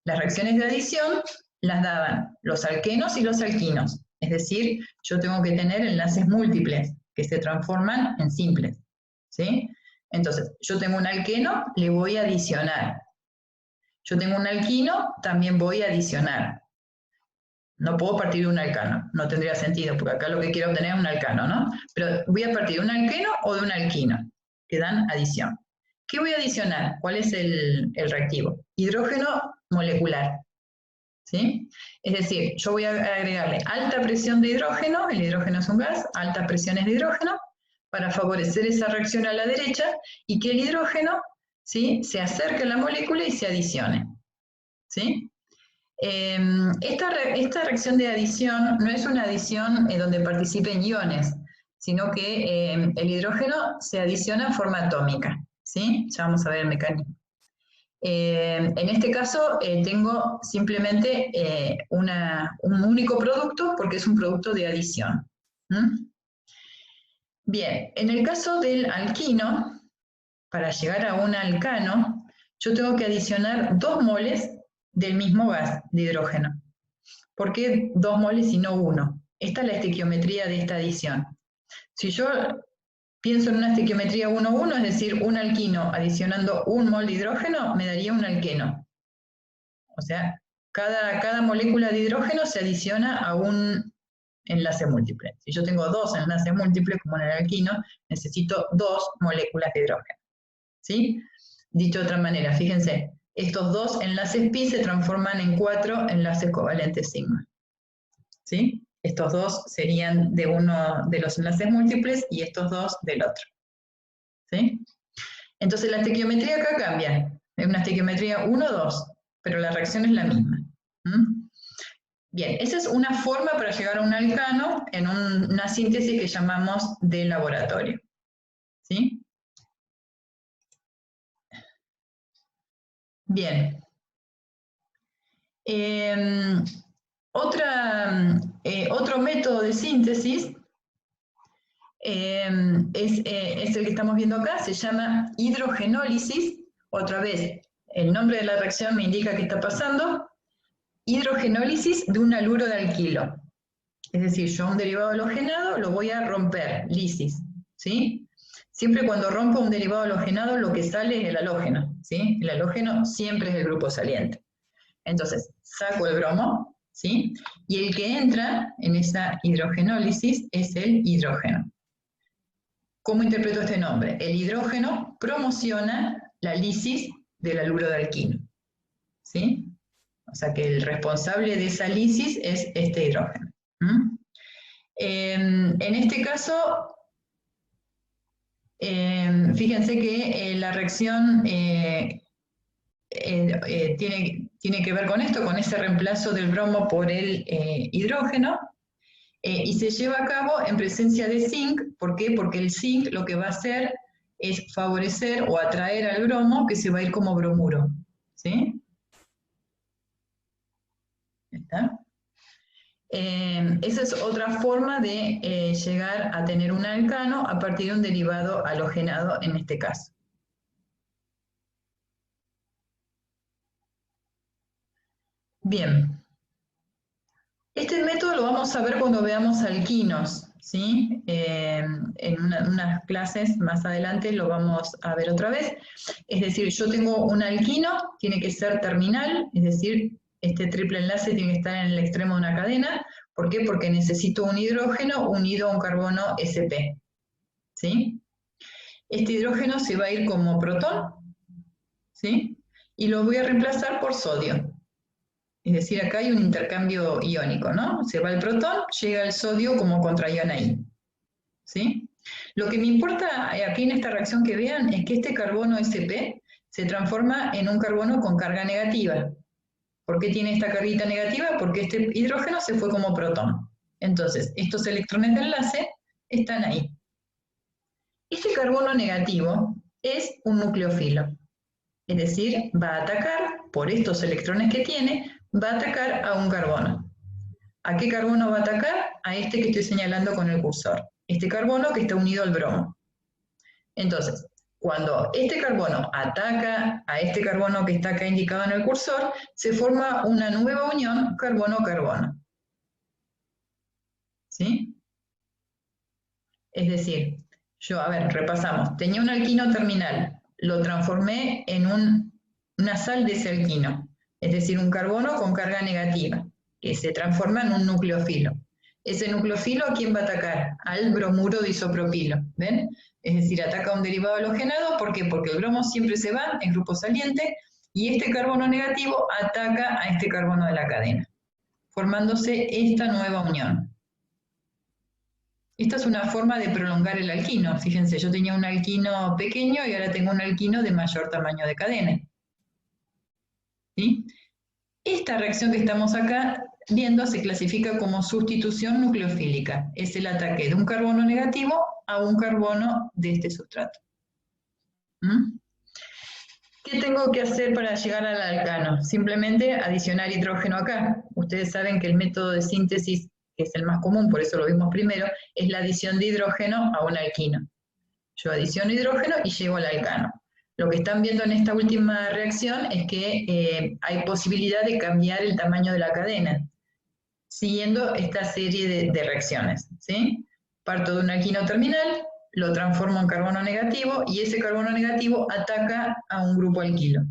Las reacciones de adición las daban los alquenos y los alquinos. Es decir, yo tengo que tener enlaces múltiples que se transforman en simples, ¿sí? Entonces, yo tengo un alqueno, le voy a adicionar. Yo tengo un alquino, también voy a adicionar. No puedo partir de un alcano, no tendría sentido, porque acá lo que quiero obtener es un alcano, ¿no? Pero voy a partir de un alqueno o de un alquino, que dan adición. ¿Qué voy a adicionar? ¿Cuál es el reactivo? Hidrógeno molecular, ¿sí? Es decir, yo voy a agregarle alta presión de hidrógeno, el hidrógeno es un gas, altas presiones de hidrógeno, para favorecer esa reacción a la derecha y que el hidrógeno, ¿sí?, se acerque a la molécula y se adicione, ¿sí? Esta reacción de adición no es una adición donde participen iones, sino que el hidrógeno se adiciona en forma atómica, ¿sí? Ya vamos a ver el mecanismo. En este caso tengo simplemente un único producto porque es un producto de adición. Bien, en el caso del alquino, para llegar a un alcano, yo tengo que adicionar 2 moles del mismo gas de hidrógeno. ¿Por qué 2 moles y no 1? Esta es la estequiometría de esta adición. Si yo pienso en una estequiometría 1,1, es decir, un alquino adicionando un mol de hidrógeno me daría un alqueno. O sea, cada molécula de hidrógeno se adiciona a un enlace múltiple. Si yo tengo 2 enlaces múltiples, como en el alquino, necesito 2 moléculas de hidrógeno. ¿Sí? Dicho de otra manera, fíjense, estos 2 enlaces pi se transforman en 4 enlaces covalentes sigma. ¿Sí? Estos 2 serían de uno de los enlaces múltiples y estos 2 del otro. ¿Sí? Entonces la estequiometría acá cambia. Es una estequiometría 1,2, pero la reacción es la misma. ¿Mm? Bien, esa es una forma para llegar a un alcano en una síntesis que llamamos de laboratorio. ¿Sí? Bien. Otro método de síntesis es el que estamos viendo acá, se llama hidrogenólisis. Otra vez, el nombre de la reacción me indica qué está pasando. Hidrogenólisis de un haluro de alquilo. Es decir, yo un derivado halogenado lo voy a romper, lisis, ¿sí? Siempre cuando rompo un derivado halogenado lo que sale es el halógeno, ¿sí? El halógeno siempre es el grupo saliente. Entonces, saco el bromo, ¿sí? Y el que entra en esa hidrogenólisis es el hidrógeno. ¿Cómo interpreto este nombre? El hidrógeno promociona la lisis del haluro de alquino, ¿sí? O sea que el responsable de esa lisis es este hidrógeno. En este caso, fíjense que la reacción tiene que ver con esto, con ese reemplazo del bromo por el hidrógeno, y se lleva a cabo en presencia de zinc. ¿Por qué? Porque el zinc lo que va a hacer es favorecer o atraer al bromo, que se va a ir como bromuro. ¿Sí? ¿Está? Esa es otra forma de llegar a tener un alcano a partir de un derivado halogenado en este caso. Bien. Este método lo vamos a ver cuando veamos alquinos, ¿sí? En unas clases más adelante lo vamos a ver otra vez. Es decir, yo tengo un alquino, tiene que ser terminal, es decir, este triple enlace tiene que estar en el extremo de una cadena. ¿Por qué? Porque necesito un hidrógeno unido a un carbono sp. ¿Sí? Este hidrógeno se va a ir como protón, ¿sí? Y lo voy a reemplazar por sodio. Es decir, acá hay un intercambio iónico, ¿no? Se va el protón, llega el sodio como contraion ahí. ¿Sí? Lo que me importa aquí en esta reacción que vean es que este carbono sp se transforma en un carbono con carga negativa. ¿Por qué tiene esta carguita negativa? Porque este hidrógeno se fue como protón. Entonces, estos electrones de enlace están ahí. Este carbono negativo es un nucleófilo. Es decir, va a atacar, por estos electrones que tiene, va a atacar a un carbono. ¿A qué carbono va a atacar? A este que estoy señalando con el cursor. Este carbono que está unido al bromo. Entonces, cuando este carbono ataca a este carbono que está acá indicado en el cursor, se forma una nueva unión carbono-carbono. ¿Sí? Es decir, yo, a ver, repasamos. Tenía un alquino terminal, lo transformé en una sal de ese alquino, es decir, un carbono con carga negativa, que se transforma en un nucleófilo. Ese nucleófilo, ¿a quién va a atacar? Al bromuro de isopropilo, ¿ven? Es decir, ataca a un derivado halogenado, ¿por qué? Porque el bromo siempre se va en grupo saliente, y este carbono negativo ataca a este carbono de la cadena, formándose esta nueva unión. Esta es una forma de prolongar el alquino. Fíjense, yo tenía un alquino pequeño y ahora tengo un alquino de mayor tamaño de cadena. ¿Sí? Esta reacción que estamos acá viendo se clasifica como sustitución nucleofílica. Es el ataque de un carbono negativo a un carbono de este sustrato. ¿Qué tengo que hacer para llegar al alcano? Simplemente adicionar hidrógeno acá. Ustedes saben que el método de síntesis, que es el más común, por eso lo vimos primero, es la adición de hidrógeno a un alquino. Yo adiciono hidrógeno y llego al alcano. Lo que están viendo en esta última reacción es que hay posibilidad de cambiar el tamaño de la cadena, siguiendo esta serie de reacciones, ¿sí? Parto de un alquino terminal, lo transformo en carbono negativo y ese carbono negativo ataca a un grupo alquilo,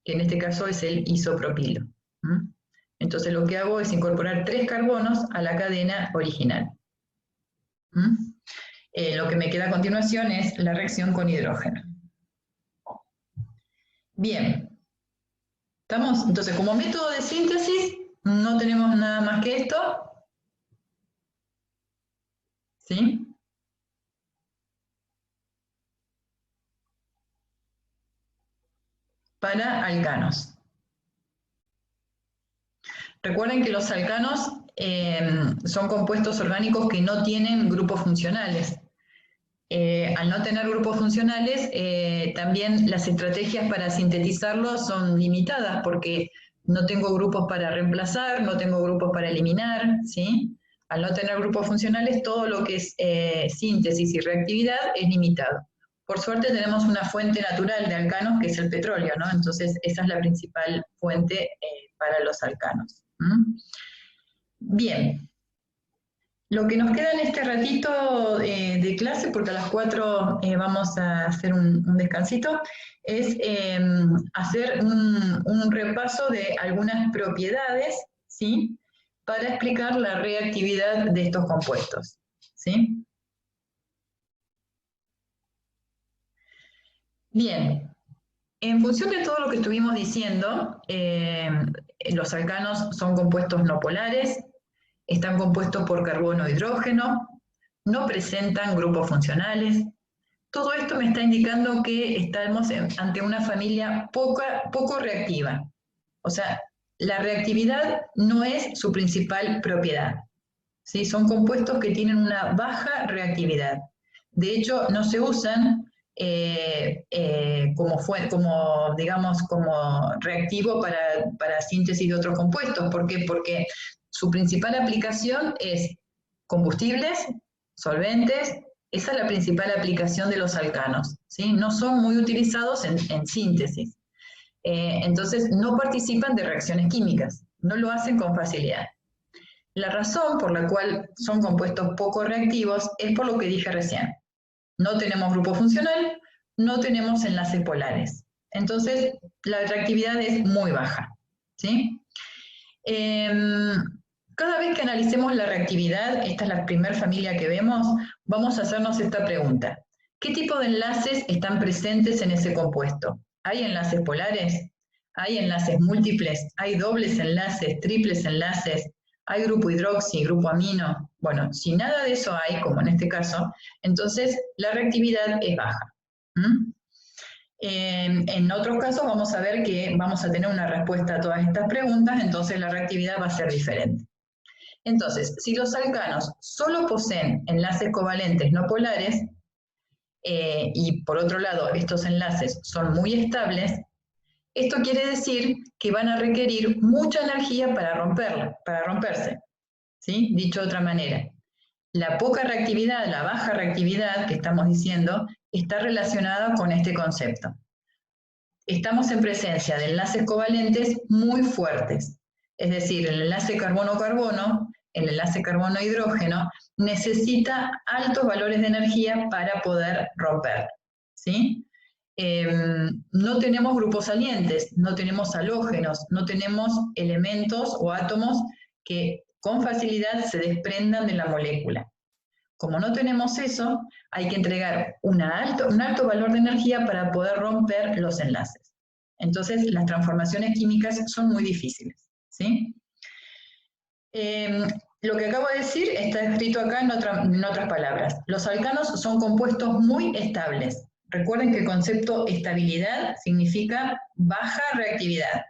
que en este caso es el isopropilo. Entonces lo que hago es incorporar 3 carbonos a la cadena original. Lo que me queda a continuación es la reacción con hidrógeno. Bien. ¿Estamos? Entonces, como método de síntesis, no tenemos nada más que esto. ¿Sí? Para alcanos. Recuerden que los alcanos son compuestos orgánicos que no tienen grupos funcionales. Al no tener grupos funcionales, también las estrategias para sintetizarlos son limitadas porque no tengo grupos para reemplazar, no tengo grupos para eliminar, ¿sí? Al no tener grupos funcionales, todo lo que es síntesis y reactividad es limitado. Por suerte tenemos una fuente natural de alcanos que es el petróleo, ¿no? Entonces esa es la principal fuente para los alcanos. Bien. Lo que nos queda en este ratito de clase, porque a las 4 vamos a hacer un descansito, es hacer un repaso de algunas propiedades, ¿sí? Para explicar la reactividad de estos compuestos, ¿sí? Bien, en función de todo lo que estuvimos diciendo, los alcanos son compuestos no polares, están compuestos por carbono e hidrógeno, no presentan grupos funcionales. Todo esto me está indicando que estamos ante una familia poco reactiva. O sea, la reactividad no es su principal propiedad, ¿sí? Son compuestos que tienen una baja reactividad. De hecho, no se usan como reactivo para síntesis de otros compuestos. ¿Por qué? Porque su principal aplicación es combustibles, solventes, esa es la principal aplicación de los alcanos, ¿sí? No son muy utilizados en síntesis. Entonces no participan de reacciones químicas, no lo hacen con facilidad. La razón por la cual son compuestos poco reactivos es por lo que dije recién. No tenemos grupo funcional, no tenemos enlaces polares. Entonces la reactividad es muy baja, ¿sí? Cada vez que analicemos la reactividad, esta es la primera familia que vemos, vamos a hacernos esta pregunta. ¿Qué tipo de enlaces están presentes en ese compuesto? ¿Hay enlaces polares? ¿Hay enlaces múltiples? ¿Hay dobles enlaces, triples enlaces? ¿Hay grupo hidroxi, grupo amino? Bueno, si nada de eso hay, como en este caso, entonces la reactividad es baja. En otros casos vamos a ver que vamos a tener una respuesta a todas estas preguntas, entonces la reactividad va a ser diferente. Entonces, si los alcanos solo poseen enlaces covalentes no polares, y por otro lado estos enlaces son muy estables, esto quiere decir que van a requerir mucha energía para romperse, ¿sí? Dicho de otra manera, la poca reactividad, la baja reactividad que estamos diciendo, está relacionada con este concepto. Estamos en presencia de enlaces covalentes muy fuertes, es decir, el enlace carbono-carbono, el enlace carbono-hidrógeno, necesita altos valores de energía para poder romper, ¿sí? No tenemos grupos salientes, no tenemos halógenos, no tenemos elementos o átomos que con facilidad se desprendan de la molécula. Como no tenemos eso, hay que entregar un alto valor de energía para poder romper los enlaces. Entonces, las transformaciones químicas son muy difíciles, ¿sí? Lo que acabo de decir está escrito acá en otras palabras. Los alcanos son compuestos muy estables. Recuerden que el concepto estabilidad significa baja reactividad.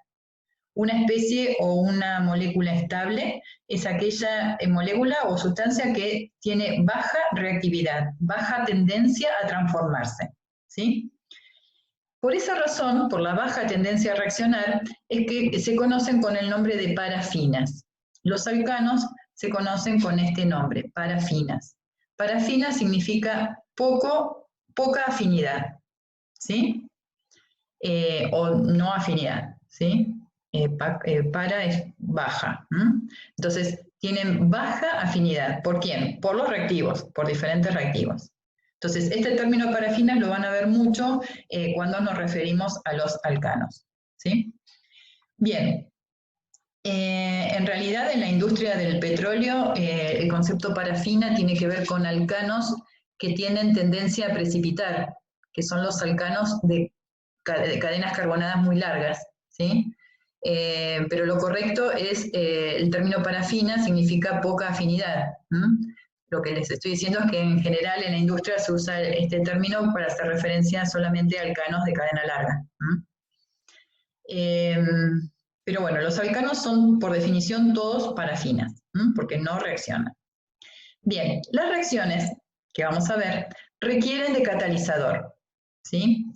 Una especie o una molécula estable es aquella molécula o sustancia que tiene baja reactividad, baja tendencia a transformarse, ¿sí? Por esa razón, por la baja tendencia a reaccionar, es que se conocen con el nombre de parafinas. Los alcanos se conocen con este nombre, parafinas. Parafina significa poca afinidad, ¿sí? O no afinidad, ¿sí? Para es baja. Entonces, tienen baja afinidad. ¿Por quién? Por los reactivos, por diferentes reactivos. Entonces, este término parafinas lo van a ver mucho cuando nos referimos a los alcanos, ¿sí? Bien, en realidad en la industria del petróleo el concepto parafina tiene que ver con alcanos que tienen tendencia a precipitar, que son los alcanos de cadenas carbonadas muy largas, ¿sí? Pero lo correcto es, el término parafina significa poca afinidad. Lo que les estoy diciendo es que en general en la industria se usa este término para hacer referencia solamente a alcanos de cadena larga. Pero bueno, los alcanos son por definición todos parafinas, porque no reaccionan. Bien, las reacciones que vamos a ver requieren de catalizador, ¿sí?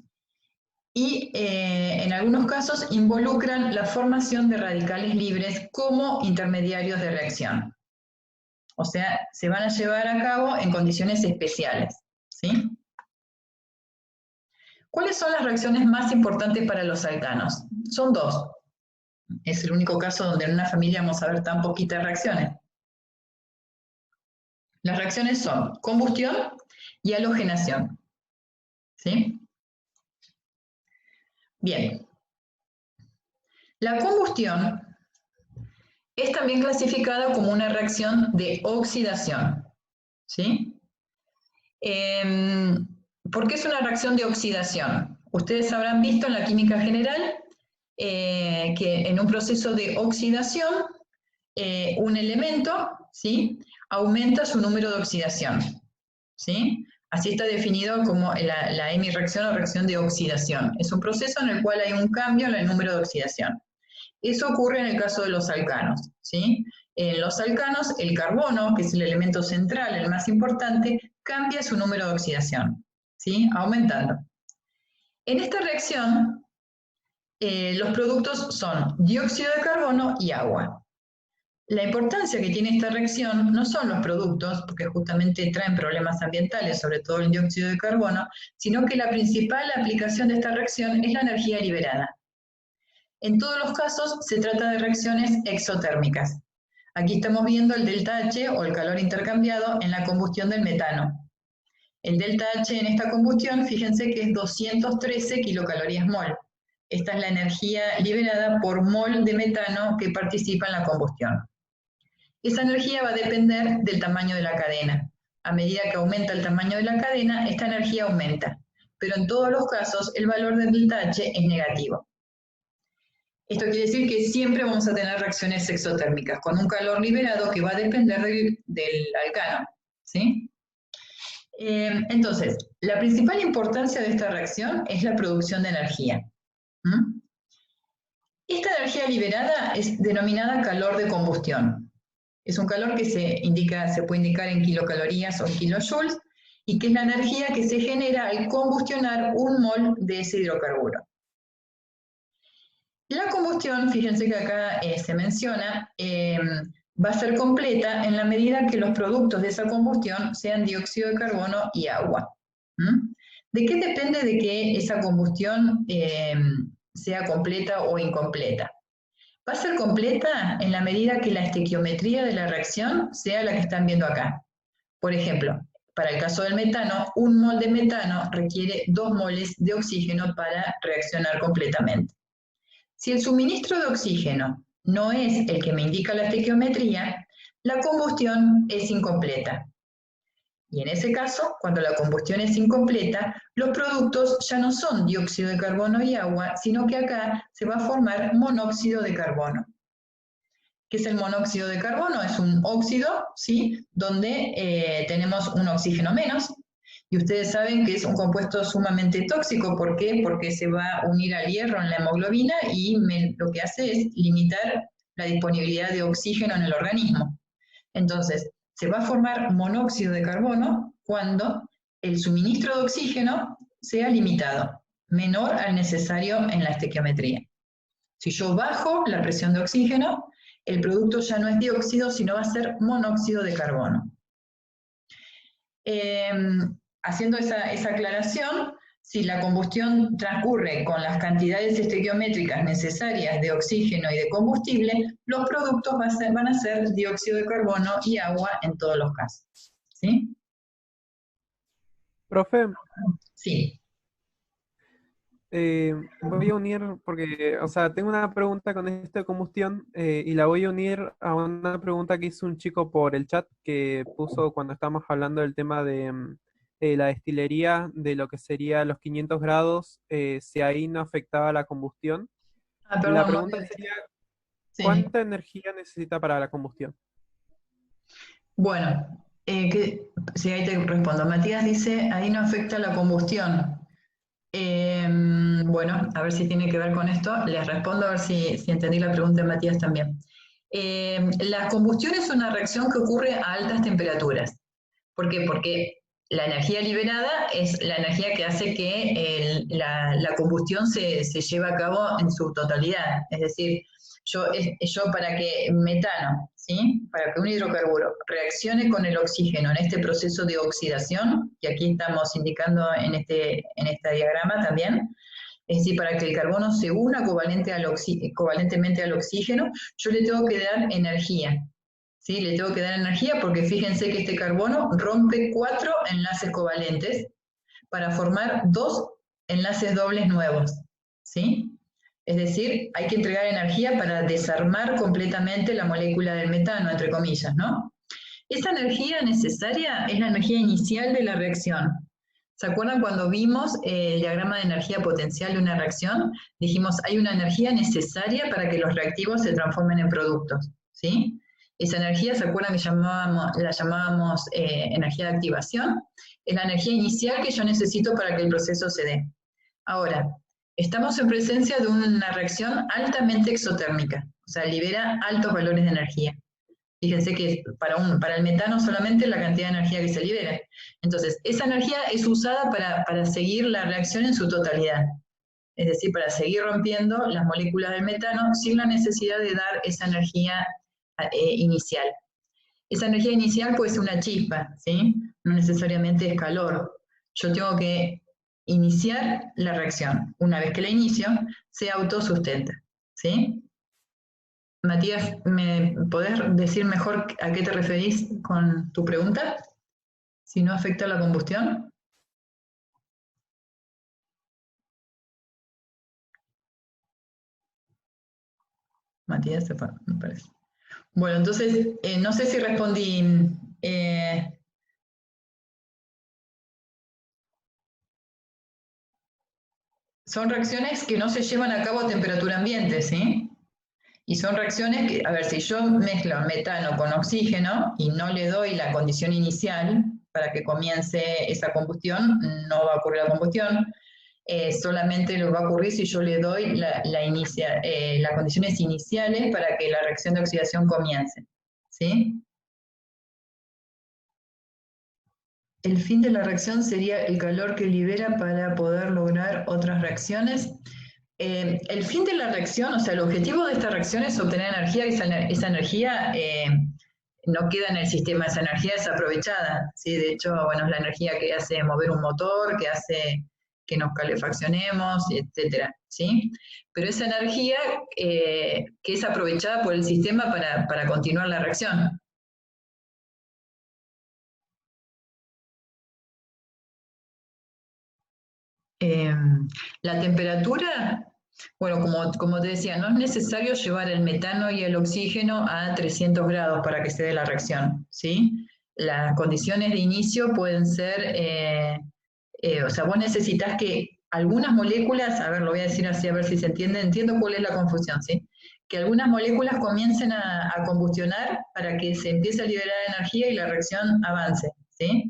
Y en algunos casos involucran la formación de radicales libres como intermediarios de reacción. O sea, se van a llevar a cabo en condiciones especiales, ¿sí? ¿Cuáles son las reacciones más importantes para los alcanos? Son dos. Es el único caso donde en una familia vamos a ver tan poquitas reacciones. Las reacciones son combustión y halogenación, ¿sí? Bien. La combustión es también clasificada como una reacción de oxidación, ¿sí? ¿Por qué es una reacción de oxidación? Ustedes habrán visto en la química general que en un proceso de oxidación un elemento, ¿sí?, aumenta su número de oxidación, ¿sí? Así está definido como la hemireacción o reacción de oxidación. Es un proceso en el cual hay un cambio en el número de oxidación. Eso ocurre en el caso de los alcanos, ¿sí? En los alcanos, el carbono, que es el elemento central, el más importante, cambia su número de oxidación, ¿sí?, aumentando. En esta reacción, los productos son dióxido de carbono y agua. La importancia que tiene esta reacción no son los productos, porque justamente traen problemas ambientales, sobre todo el dióxido de carbono, sino que la principal aplicación de esta reacción es la energía liberada. En todos los casos se trata de reacciones exotérmicas. Aquí estamos viendo el delta H o el calor intercambiado en la combustión del metano. El delta H en esta combustión, fíjense que es 213 kilocalorías mol. Esta es la energía liberada por mol de metano que participa en la combustión. Esa energía va a depender del tamaño de la cadena. A medida que aumenta el tamaño de la cadena, esta energía aumenta. Pero en todos los casos, el valor del delta H es negativo. Esto quiere decir que siempre vamos a tener reacciones exotérmicas, con un calor liberado que va a depender del alcano, ¿sí? Entonces, la principal importancia de esta reacción es la producción de energía. Esta energía liberada es denominada calor de combustión. Es un calor que se puede indicar en kilocalorías o en kilojoules, y que es la energía que se genera al combustionar un mol de ese hidrocarburo. La combustión, fíjense que acá se menciona, va a ser completa en la medida que los productos de esa combustión sean dióxido de carbono y agua. ¿De qué depende de que esa combustión sea completa o incompleta? Va a ser completa en la medida que la estequiometría de la reacción sea la que están viendo acá. Por ejemplo, para el caso del metano, un mol de metano requiere 2 moles de oxígeno para reaccionar completamente. Si el suministro de oxígeno no es el que me indica la estequiometría, la combustión es incompleta. Y en ese caso, cuando la combustión es incompleta, los productos ya no son dióxido de carbono y agua, sino que acá se va a formar monóxido de carbono. ¿Qué es el monóxido de carbono? Es un óxido, ¿sí?, donde tenemos un oxígeno menos, y ustedes saben que es un compuesto sumamente tóxico. ¿Por qué? Porque se va a unir al hierro en la hemoglobina y lo que hace es limitar la disponibilidad de oxígeno en el organismo. Entonces, se va a formar monóxido de carbono cuando el suministro de oxígeno sea limitado, menor al necesario en la estequiometría. Si yo bajo la presión de oxígeno, el producto ya no es dióxido, sino va a ser monóxido de carbono. Haciendo esa aclaración, si la combustión transcurre con las cantidades estequiométricas necesarias de oxígeno y de combustible, los productos van a ser dióxido de carbono y agua en todos los casos. ¿Sí? Profe, Sí. voy a unir, porque, o sea, tengo una pregunta con esto de combustión y la voy a unir a una pregunta que hizo un chico por el chat que puso cuando estábamos hablando del tema de la destilería, de lo que sería los 500 grados, si ahí no afectaba la combustión. Ah, La perdón, pregunta Matías. sería, Sí. ¿cuánta energía necesita para la combustión? Bueno, sí, ahí te respondo. Matías dice, ahí no afecta la combustión. Bueno, a ver si tiene que ver con esto. Les respondo a ver si entendí la pregunta de Matías también. La combustión es una reacción que ocurre a altas temperaturas. ¿Por qué? Porque la energía liberada es la energía que hace que la combustión se lleve a cabo en su totalidad. Es decir, yo para que metano, ¿sí? Para que un hidrocarburo reaccione con el oxígeno en este proceso de oxidación, que aquí estamos indicando en este diagrama también, es decir, para que el carbono se una covalentemente al oxígeno, yo le tengo que dar energía. ¿Sí? Le tengo que dar energía porque fíjense que este carbono rompe 4 enlaces covalentes para formar 2 enlaces dobles nuevos. ¿Sí? Es decir, hay que entregar energía para desarmar completamente la molécula del metano, entre comillas, ¿no? Esa energía necesaria es la energía inicial de la reacción. ¿Se acuerdan cuando vimos el diagrama de energía potencial de una reacción? Dijimos, hay una energía necesaria para que los reactivos se transformen en productos, ¿sí? Esa energía, ¿se acuerdan que la llamábamos energía de activación? Es la energía inicial que yo necesito para que el proceso se dé. Ahora, estamos en presencia de una reacción altamente exotérmica, o sea, libera altos valores de energía. Fíjense que para el metano solamente la cantidad de energía que se libera. Entonces, esa energía es usada para seguir la reacción en su totalidad. Es decir, para seguir rompiendo las moléculas del metano sin la necesidad de dar esa energía inicial. Esa energía inicial puede ser una chispa, ¿sí? No necesariamente es calor. Yo tengo que iniciar la reacción. Una vez que la inicio, se autosustenta, ¿sí? Matías, ¿me podés decir mejor a qué te referís con tu pregunta? Si no afecta la combustión. Matías se fue, me parece. Bueno, entonces, no sé si respondí. Son reacciones que no se llevan a cabo a temperatura ambiente, ¿sí? Y son reacciones que, a ver, si yo mezclo metano con oxígeno y no le doy la condición inicial para que comience esa combustión, no va a ocurrir la combustión. Solamente lo va a ocurrir si yo le doy las condiciones iniciales para que la reacción de oxidación comience, ¿sí? El fin de la reacción sería el calor que libera para poder lograr otras reacciones. El fin de la reacción, o sea, el objetivo de esta reacción es obtener energía, y esa energía no queda en el sistema, esa energía es aprovechada, ¿sí? De hecho, bueno, es la energía que hace mover un motor, que hace que nos calefaccionemos, etcétera, ¿sí? Pero esa energía que es aprovechada por el sistema para continuar la reacción. La temperatura, bueno, como te decía, no es necesario llevar el metano y el oxígeno a 300 grados para que se dé la reacción, ¿sí? Las condiciones de inicio pueden ser, o sea, vos necesitas que algunas moléculas, a ver, lo voy a decir así a ver si se entiende, entiendo cuál es la confusión, ¿sí? Que algunas moléculas comiencen a combustionar para que se empiece a liberar energía y la reacción avance, ¿sí?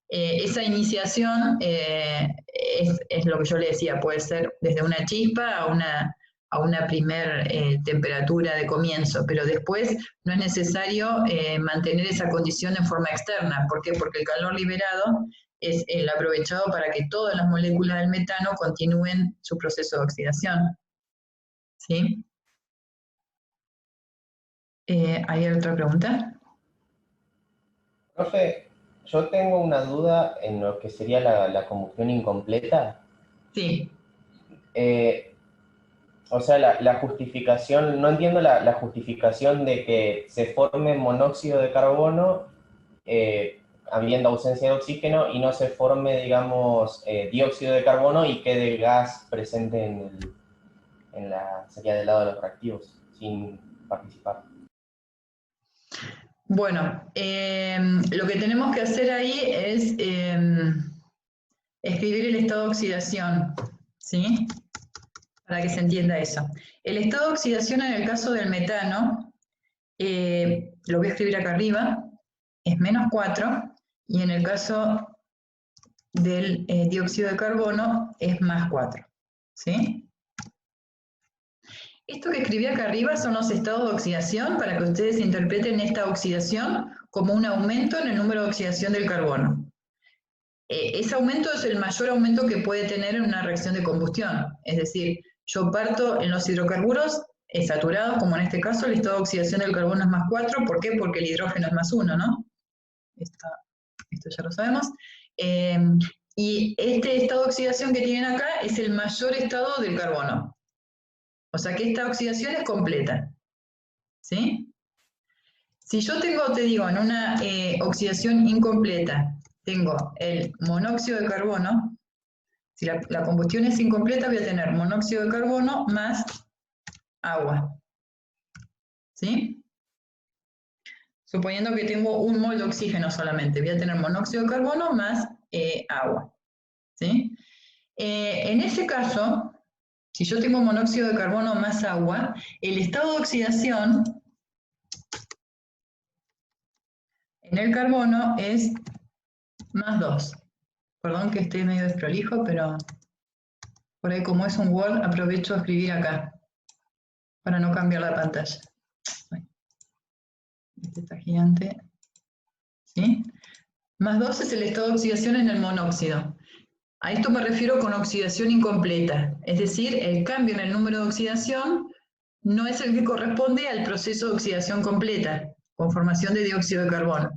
Esa iniciación es lo que yo le decía, puede ser desde una chispa a una primer temperatura de comienzo, pero después no es necesario mantener esa condición en forma externa. ¿Por qué? Porque el calor liberado es el aprovechado para que todas las moléculas del metano continúen su proceso de oxidación. ¿Sí? ¿Hay otra pregunta? Profe, Yo tengo una duda en lo que sería la combustión incompleta. Sí. O sea, la justificación, no entiendo la justificación de que se forme monóxido de carbono habiendo ausencia de oxígeno y no se forme, digamos, dióxido de carbono y quede gas presente sería del lado de los reactivos, sin participar. Bueno, lo que tenemos que hacer ahí es escribir el estado de oxidación, ¿sí? Para que se entienda eso. El estado de oxidación en el caso del metano, lo voy a escribir acá arriba, es -4, y en el caso del dióxido de carbono es +4, ¿sí? Esto que escribí acá arriba son los estados de oxidación para que ustedes interpreten esta oxidación como un aumento en el número de oxidación del carbono. Ese aumento es el mayor aumento que puede tener en una reacción de combustión. Es decir, yo parto en los hidrocarburos saturados, como en este caso, el estado de oxidación del carbono es +4. ¿Por qué? Porque el hidrógeno es +1, ¿no? Esto ya lo sabemos. Y este estado de oxidación que tienen acá es el mayor estado del carbono. O sea que esta oxidación es completa, ¿sí? Si yo te digo, en una oxidación incompleta, tengo el monóxido de carbono, si la combustión es incompleta, voy a tener monóxido de carbono más agua, ¿sí? Suponiendo que tengo 1 mol de oxígeno solamente, voy a tener monóxido de carbono más agua, ¿sí? En ese caso, si yo tengo monóxido de carbono más agua, el estado de oxidación en el carbono es +2. Perdón que esté medio desprolijo, pero por ahí como es un Word, aprovecho a escribir acá, para no cambiar la pantalla. Este está gigante. ¿Sí? +2 es el estado de oxidación en el monóxido. A esto me refiero con oxidación incompleta, es decir, el cambio en el número de oxidación no es el que corresponde al proceso de oxidación completa, con formación de dióxido de carbono.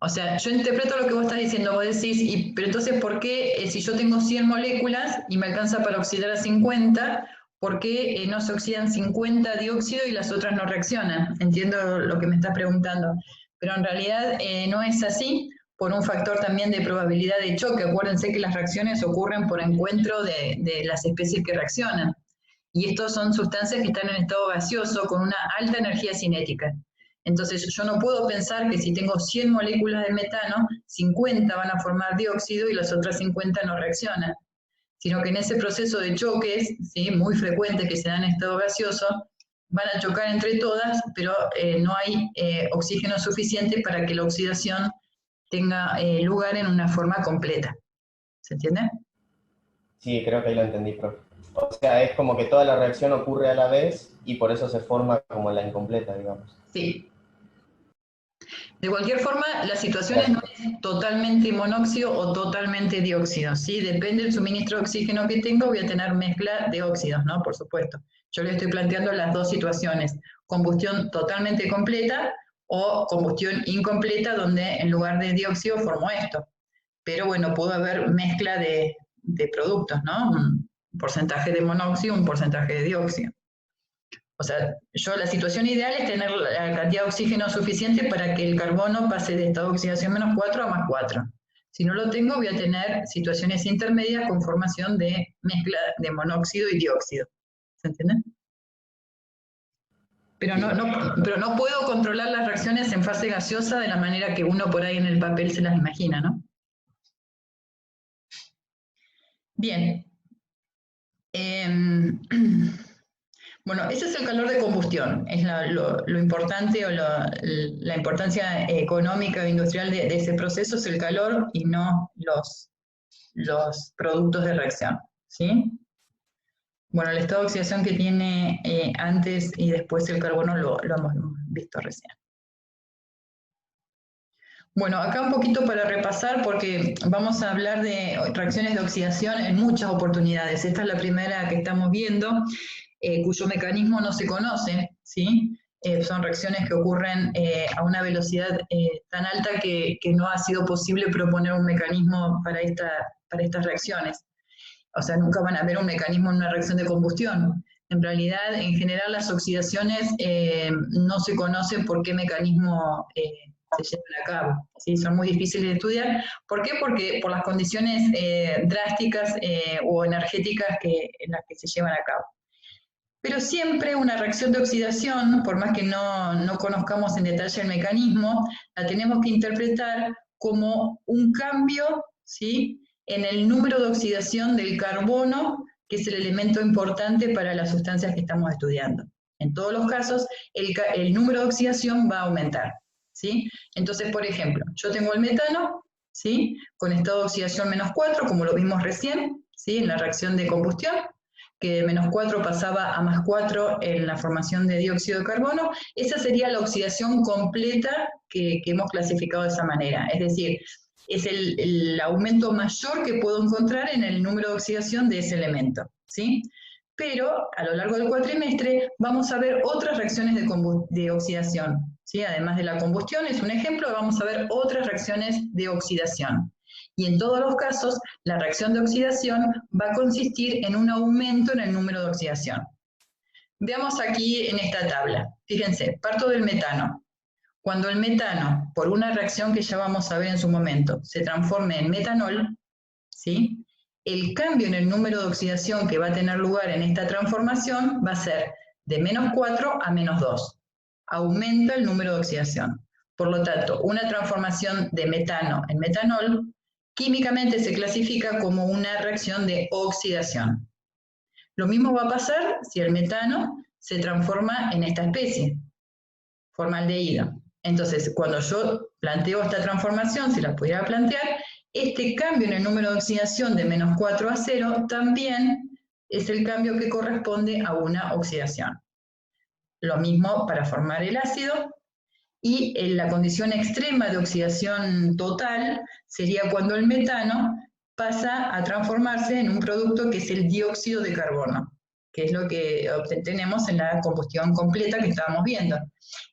O sea, yo interpreto lo que vos estás diciendo, vos decís, pero entonces, ¿por qué si yo tengo 100 moléculas y me alcanza para oxidar a 50, ¿por qué no se oxidan 50 dióxido y las otras no reaccionan? Entiendo lo que me estás preguntando, pero en realidad no es así, por un factor también de probabilidad de choque. Acuérdense que las reacciones ocurren por encuentro de las especies que reaccionan. Y estos son sustancias que están en estado gaseoso con una alta energía cinética. Entonces yo no puedo pensar que si tengo 100 moléculas de metano, 50 van a formar dióxido y las otras 50 no reaccionan, sino que en ese proceso de choques, ¿sí?, muy frecuentes que se dan en estado gaseoso, van a chocar entre todas, pero no hay oxígeno suficiente para que la oxidación tenga lugar en una forma completa. ¿Se entiende? Sí, creo que ahí lo entendí, profe. O sea, es como que toda la reacción ocurre a la vez y por eso se forma como la incompleta, digamos. Sí. De cualquier forma, las situaciones no es totalmente monóxido o totalmente dióxido, ¿sí? Depende del suministro de oxígeno que tengo, voy a tener mezcla de óxidos, ¿no? Por supuesto. Yo le estoy planteando las dos situaciones, combustión totalmente completa o combustión incompleta, donde en lugar de dióxido formo esto. Pero bueno, pudo haber mezcla de productos, ¿no? Un porcentaje de monóxido, un porcentaje de dióxido. O sea, la situación ideal es tener la cantidad de oxígeno suficiente para que el carbono pase de estado de oxidación -4 a +4. Si no lo tengo, voy a tener situaciones intermedias con formación de mezcla de monóxido y dióxido. ¿Se entiende? Pero no puedo controlar las reacciones en fase gaseosa de la manera que uno por ahí en el papel se las imagina, ¿no? Bien. Bueno, ese es el calor de combustión, es lo importante o la importancia económica e industrial de ese proceso es el calor y no los productos de reacción, ¿sí? Bueno, el estado de oxidación que tiene antes y después el carbono lo hemos visto recién. Bueno, acá un poquito para repasar porque vamos a hablar de reacciones de oxidación en muchas oportunidades. Esta es la primera que estamos viendo. cuyo mecanismo no se conoce, ¿sí? Son reacciones que ocurren a una velocidad tan alta que no ha sido posible proponer un mecanismo para estas reacciones. O sea, nunca van a ver un mecanismo en una reacción de combustión. En realidad, en general, las oxidaciones no se conocen por qué mecanismo se llevan a cabo, ¿sí? Son muy difíciles de estudiar. ¿Por qué? Porque por las condiciones drásticas o energéticas en las que se llevan a cabo. Pero siempre una reacción de oxidación, por más que no conozcamos en detalle el mecanismo, la tenemos que interpretar como un cambio, ¿sí?, en el número de oxidación del carbono, que es el elemento importante para las sustancias que estamos estudiando. En todos los casos, el número de oxidación va a aumentar, ¿sí? Entonces, por ejemplo, yo tengo el metano, ¿sí?, con estado de oxidación -4, como lo vimos recién, ¿sí?, en la reacción de combustión, que de -4 pasaba a +4 en la formación de dióxido de carbono. Esa sería la oxidación completa que hemos clasificado de esa manera. Es decir, es el aumento mayor que puedo encontrar en el número de oxidación de ese elemento, ¿sí? Pero a lo largo del cuatrimestre vamos a ver otras reacciones de oxidación, ¿sí? Además de la combustión, es un ejemplo, vamos a ver otras reacciones de oxidación. Y en todos los casos, la reacción de oxidación va a consistir en un aumento en el número de oxidación. Veamos aquí en esta tabla. Fíjense, parto del metano. Cuando el metano, por una reacción que ya vamos a ver en su momento, se transforme en metanol, ¿sí?, el cambio en el número de oxidación que va a tener lugar en esta transformación va a ser de -4 a -2. Aumenta el número de oxidación. Por lo tanto, una transformación de metano en metanol químicamente se clasifica como una reacción de oxidación. Lo mismo va a pasar si el metano se transforma en esta especie, formaldehído. Entonces, cuando yo planteo esta transformación, si la pudiera plantear, este cambio en el número de oxidación de -4 a 0 también es el cambio que corresponde a una oxidación. Lo mismo para formar el ácido, y en la condición extrema de oxidación total sería cuando el metano pasa a transformarse en un producto que es el dióxido de carbono, que es lo que obtenemos en la combustión completa que estábamos viendo.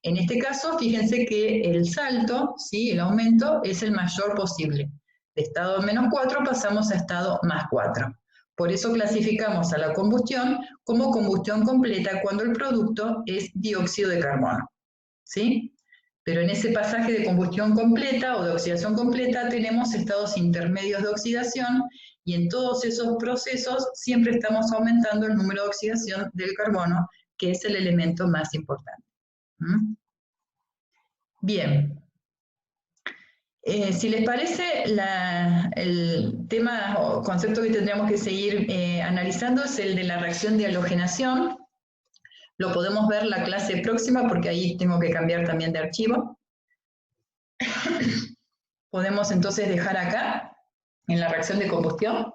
En este caso, fíjense que el salto, ¿sí?, el aumento es el mayor posible. De estado -4 pasamos a estado +4. Por eso clasificamos a la combustión como combustión completa cuando el producto es dióxido de carbono, ¿sí? Pero en ese pasaje de combustión completa o de oxidación completa tenemos estados intermedios de oxidación, y en todos esos procesos siempre estamos aumentando el número de oxidación del carbono, que es el elemento más importante. Bien. Si les parece, el tema o concepto que tendríamos que seguir analizando es el de la reacción de halogenación. Lo podemos ver la clase próxima porque ahí tengo que cambiar también de archivo. Podemos entonces dejar acá, en la reacción de combustión,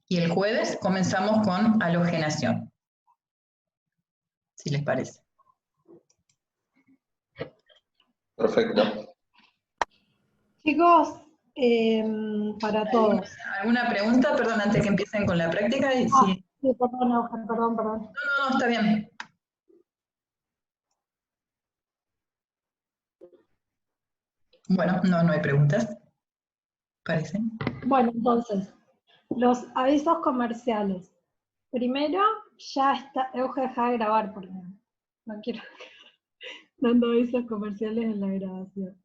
y el jueves comenzamos con halogenación, si les parece. Perfecto. Chicos, para todos. ¿Alguna pregunta? Perdón, antes que empiecen con la práctica. Sí. Sí, perdón. No, está bien. Bueno, no hay preguntas, parece. Bueno, entonces, los avisos comerciales. Primero, ya está, Euge, deja de grabar porque no quiero dando avisos comerciales en la grabación.